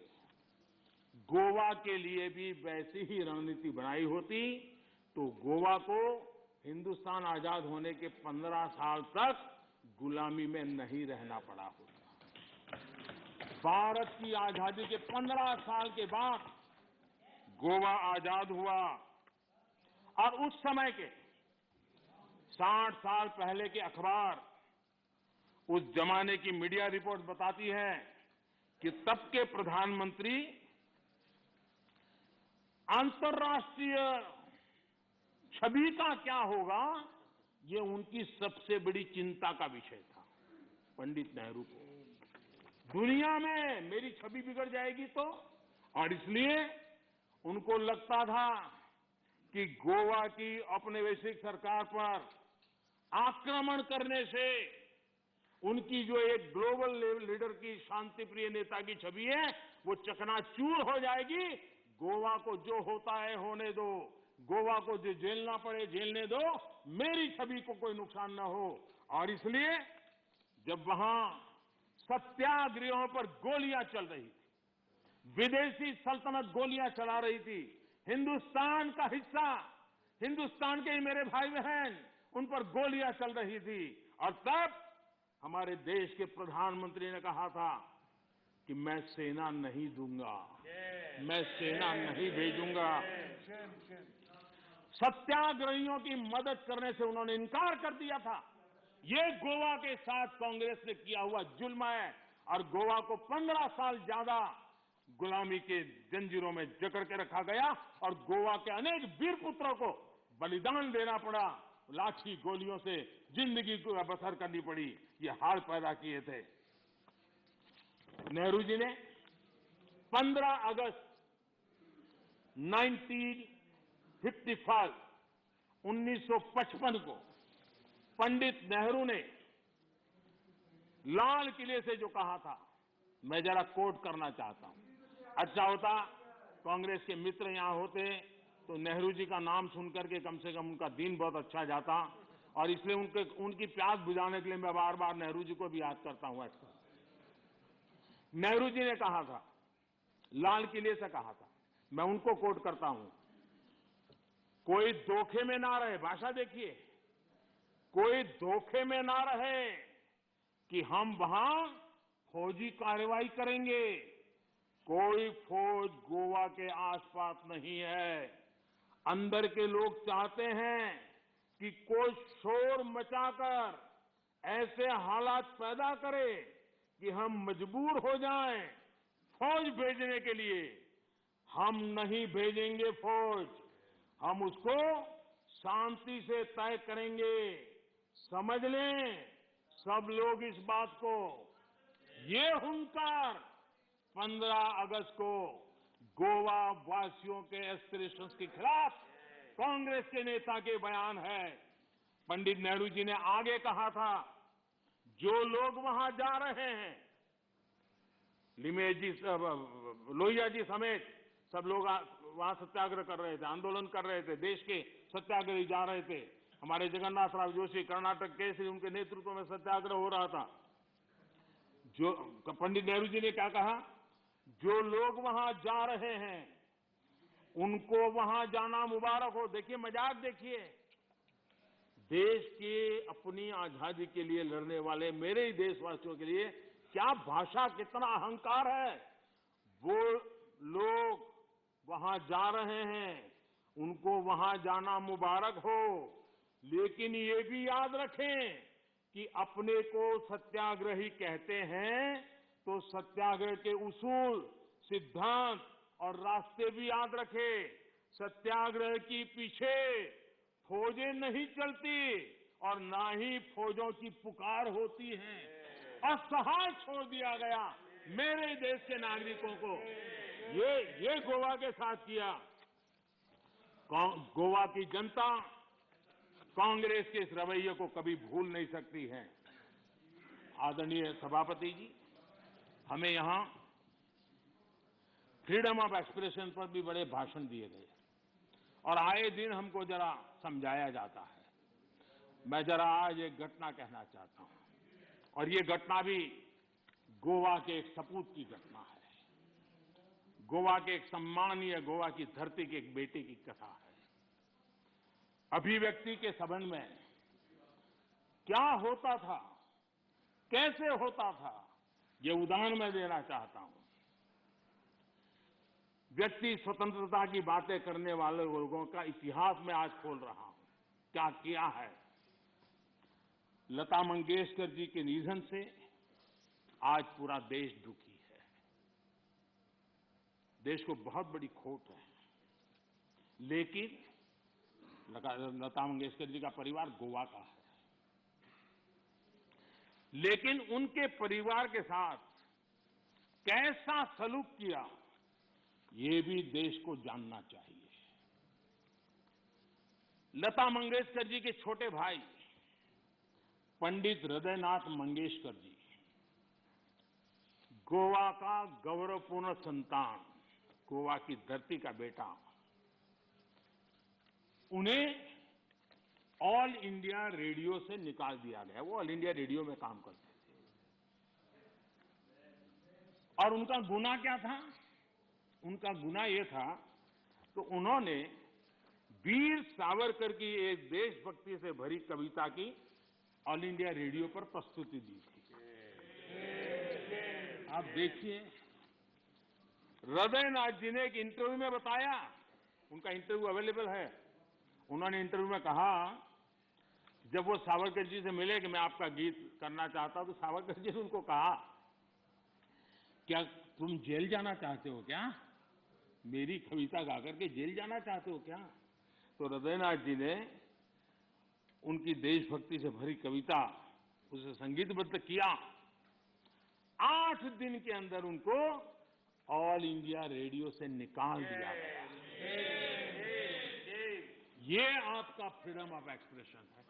गोवा के लिए भी वैसी ही रणनीति बनाई होती, तो गोवा को हिंदुस्तान आजाद होने के 15 साल तक गुलामी में नहीं रहना पड़ा होता। भारत की आजादी के 15 साल के बाद गोवा आजाद हुआ और उस समय के 60 साल पहले के अखबार, उस जमाने की मीडिया रिपोर्ट बताती है कि तब के प्रधानमंत्री अंतर्राष्ट्रीय छवि का क्या होगा, ये उनकी सबसे बड़ी चिंता का विषय था पंडित नेहरू को। दुनिया में मेरी छवि बिगड़ जाएगी तो, और इसलिए उनको लगता था कि गोवा की औपनिवेशिक सरकार पर आक्रमण करने से उनकी जो एक ग्लोबल लीडर की शांति प्रिय नेता की छवि है वो चकनाचूर हो जाएगी। गोवा को जो होता है होने दो, गोवा को जो झेलना पड़े झेलने दो, मेरी छवि को कोई नुकसान न हो। और इसलिए जब वहां सत्याग्रहों पर गोलियां चल रही थी, विदेशी सल्तनत गोलियां चला रही थी, हिंदुस्तान का हिस्सा, हिंदुस्तान के ही मेरे भाई बहन, उन पर गोलियां चल रही थी, और तब हमारे देश के प्रधानमंत्री ने कहा था कि मैं सेना नहीं दूंगा, मैं सेना नहीं भेजूंगा। सत्याग्रहियों की मदद करने से उन्होंने इनकार कर दिया था। ये गोवा के साथ कांग्रेस ने किया हुआ जुल्म है, और गोवा को 15 साल ज्यादा गुलामी के जंजीरों में जकड़ के रखा गया, और गोवा के अनेक वीर पुत्रों को बलिदान देना पड़ा, लाठी गोलियों से जिंदगी को बसर करनी पड़ी। ये हाल पैदा किए थे। नेहरू जी ने 15 अगस्त 1955 को पंडित नेहरू ने लाल किले से जो कहा था, मैं जरा कोट करना चाहता हूं। अच्छा होता कांग्रेस के मित्र यहां होते तो नेहरू जी का नाम सुनकर के कम से कम उनका दिन बहुत अच्छा जाता, और इसलिए उनकी प्यास बुझाने के लिए मैं बार बार नेहरू जी को भी याद करता हूं। ऐसा नेहरू जी ने कहा था, लाल किले से कहा था, मैं उनको कोट करता हूं, कोई धोखे में ना रहे, भाषा देखिए, कोई धोखे में ना रहे कि हम वहां फौजी कार्रवाई करेंगे। कोई फौज गोवा के आसपास नहीं है। अंदर के लोग चाहते हैं कि कोई शोर मचाकर ऐसे हालात पैदा करे कि हम मजबूर हो जाएं फौज भेजने के लिए। हम नहीं भेजेंगे फौज, हम उसको शांति से तय करेंगे। समझ लें सब लोग इस बात को। ये हुंकार 15 अगस्त को गोवा वासियों के एस्पिरेशंस के खिलाफ कांग्रेस के नेता के बयान है। पंडित नेहरू जी ने आगे कहा था, जो लोग वहां जा रहे हैं, लिमेज जी, लोहिया जी समेत सब लोग वहां सत्याग्रह कर रहे थे, आंदोलन कर रहे थे, देश के सत्याग्रही जा रहे थे। हमारे जगन्नाथ राव जोशी कर्नाटक केसरी, उनके नेतृत्व में सत्याग्रह हो रहा था। जो पंडित नेहरू जी ने क्या कहा, जो लोग वहां जा रहे हैं उनको वहां जाना मुबारक हो। देखिए मजाक देखिए, देश के अपनी आजादी के लिए लड़ने वाले मेरे ही देशवासियों के लिए क्या भाषा, कितना अहंकार है। वो लोग वहां जा रहे हैं, उनको वहां जाना मुबारक हो, लेकिन ये भी याद रखें कि अपने को सत्याग्रही कहते हैं तो सत्याग्रह के उसूल, सिद्धांत और रास्ते भी याद रखें। सत्याग्रह की पीछे फौजें नहीं चलती और ना ही फौजों की पुकार होती है। असहाय छोड़ दिया गया मेरे देश के नागरिकों को। ये गोवा के साथ किया। गोवा की जनता कांग्रेस के इस रवैये को कभी भूल नहीं सकती है। आदरणीय सभापति जी, हमें यहां फ्रीडम ऑफ एक्सप्रेशन पर भी बड़े भाषण दिए गए और आए दिन हमको जरा समझाया जाता है। मैं जरा आज एक घटना कहना चाहता हूं, और ये घटना भी गोवा के एक सपूत की घटना है। गोवा के एक सम्मानीय गोवा की धरती के एक बेटे की कथा है। अभिव्यक्ति के संबंध में क्या होता था, कैसे होता था, ये उदाहरण मैं देना चाहता हूं। व्यक्ति स्वतंत्रता की बातें करने वाले लोगों का इतिहास मैं आज खोल रहा हूं। क्या किया है। लता मंगेशकर जी के निधन से आज पूरा देश दुखी है। देश को बहुत बड़ी खोट है। लेकिन लता मंगेशकर जी का परिवार गोवा का है। लेकिन उनके परिवार के साथ कैसा सलूक किया, ये भी देश को जानना चाहिए। लता मंगेशकर जी के छोटे भाई पंडित हृदयनाथ मंगेशकर जी, गोवा का गौरवपूर्ण संतान, गोवा की धरती का बेटा, उन्हें ऑल इंडिया रेडियो से निकाल दिया गया। वो ऑल इंडिया रेडियो में काम करते थे। और उनका गुनाह क्या था? उनका गुनाह यह था तो उन्होंने वीर सावरकर की एक देशभक्ति से भरी कविता की ऑल इंडिया रेडियो पर प्रस्तुति दी थी। आप देखिए, हृदयनाथ जी ने एक इंटरव्यू में बताया, उनका इंटरव्यू अवेलेबल है। उन्होंने इंटरव्यू में कहा, जब वो सावरकर जी से मिले कि मैं आपका गीत करना चाहता हूं, तो सावरकर जी ने उनको कहा, क्या तुम जेल जाना चाहते हो क्या? मेरी कविता गाकर के जेल जाना चाहते हो क्या? तो हृदयनाथ जी ने उनकी देशभक्ति से भरी कविता उसे संगीतबद्ध किया। 8 दिन के अंदर उनको ऑल इंडिया रेडियो से निकाल दिया गया। ये आपका फ्रीडम ऑफ एक्सप्रेशन है।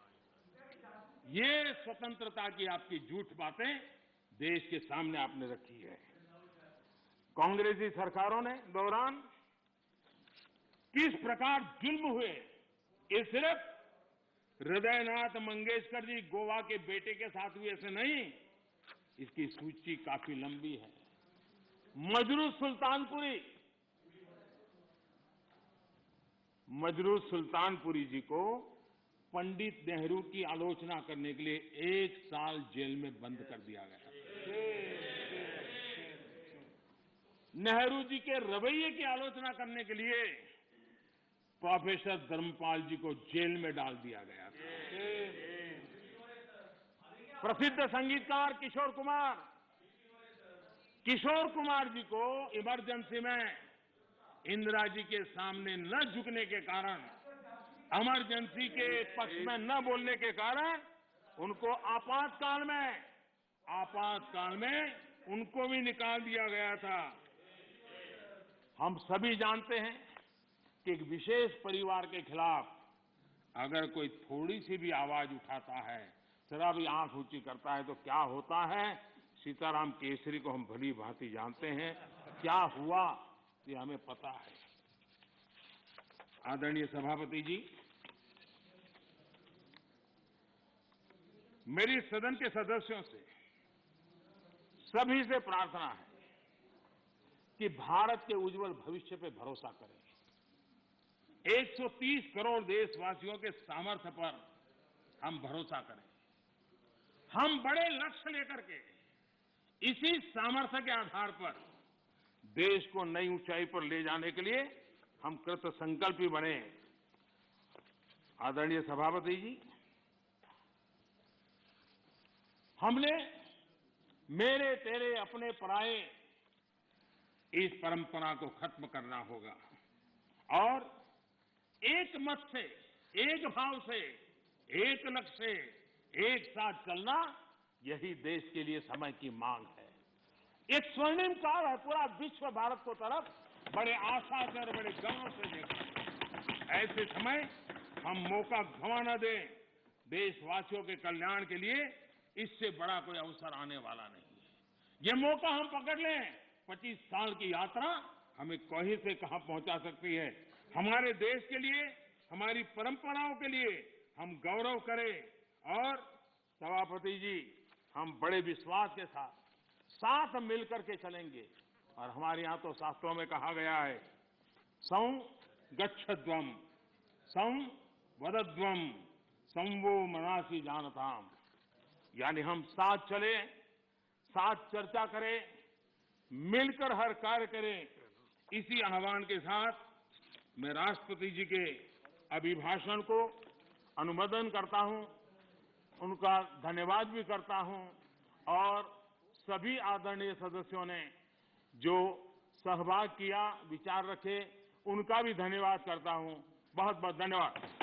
ये स्वतंत्रता की आपकी झूठ बातें देश के सामने आपने रखी है। कांग्रेसी सरकारों ने दौरान किस प्रकार जुल्म हुए, ये सिर्फ हृदयनाथ मंगेशकर जी गोवा के बेटे के साथ हुए ऐसे नहीं, इसकी सूची काफी लंबी है। मजरू सुल्तानपुरी जी को पंडित नेहरू की आलोचना करने के लिए 1 साल जेल में बंद कर दिया गया। नेहरू जी के रवैये की आलोचना करने के लिए प्रोफेसर धर्मपाल जी को जेल में डाल दिया गया था। प्रसिद्ध संगीतकार किशोर कुमार जी को इमरजेंसी में इंदिरा जी के सामने न झुकने के कारण, इमरजेंसी के पक्ष में न बोलने के कारण उनको आपातकाल में उनको भी निकाल दिया गया था। हम सभी जानते हैं कि एक विशेष परिवार के खिलाफ अगर कोई थोड़ी सी भी आवाज उठाता है, जरा भी आंख ऊंची करता है, तो क्या होता है। सीताराम केसरी को हम भली भांति जानते हैं। क्या हुआ ये हमें पता है। आदरणीय सभापति जी, मेरी सदन के सदस्यों से, सभी से प्रार्थना है कि भारत के उज्जवल भविष्य पे भरोसा करें। 130 करोड़ देशवासियों के सामर्थ्य पर हम भरोसा करें। हम बड़े लक्ष्य लेकर के इसी सामर्थ्य के आधार पर देश को नई ऊंचाई पर ले जाने के लिए हम कृत संकल्पी बने। आदरणीय सभापति जी, हमने मेरे तेरे अपने पराए इस परंपरा को खत्म करना होगा और एक मत से, एक भाव से, एक लक्ष्य से एक साथ चलना, यही देश के लिए समय की मांग है। एक स्वर्णिम काल है। पूरा विश्व भारत को तरफ बड़े आशा से और बड़े गर्व से देखा। ऐसे समय हम मौका गंवा न दें। देशवासियों के कल्याण के लिए इससे बड़ा कोई अवसर आने वाला नहीं है। ये मौका हम पकड़ लें। 25 साल की यात्रा हमें कहीं से कहां पहुंचा सकती है। हमारे देश के लिए, हमारी परंपराओं के लिए हम गौरव करें। और सभापति जी, हम बड़े विश्वास के साथ मिलकर के चलेंगे। और हमारे यहां तो शास्त्रों में कहा गया है, सं गच्छध्वम, सं वदध्वम, संवो मनासी जानताम। यानी हम साथ चलें, साथ चर्चा करें, मिलकर हर कार्य करें। इसी आह्वान के साथ मैं राष्ट्रपति जी के अभिभाषण को अनुमोदन करता हूं, उनका धन्यवाद भी करता हूं और सभी आदरणीय सदस्यों ने जो सहभाग किया, विचार रखे, उनका भी धन्यवाद करता हूं। बहुत बहुत धन्यवाद।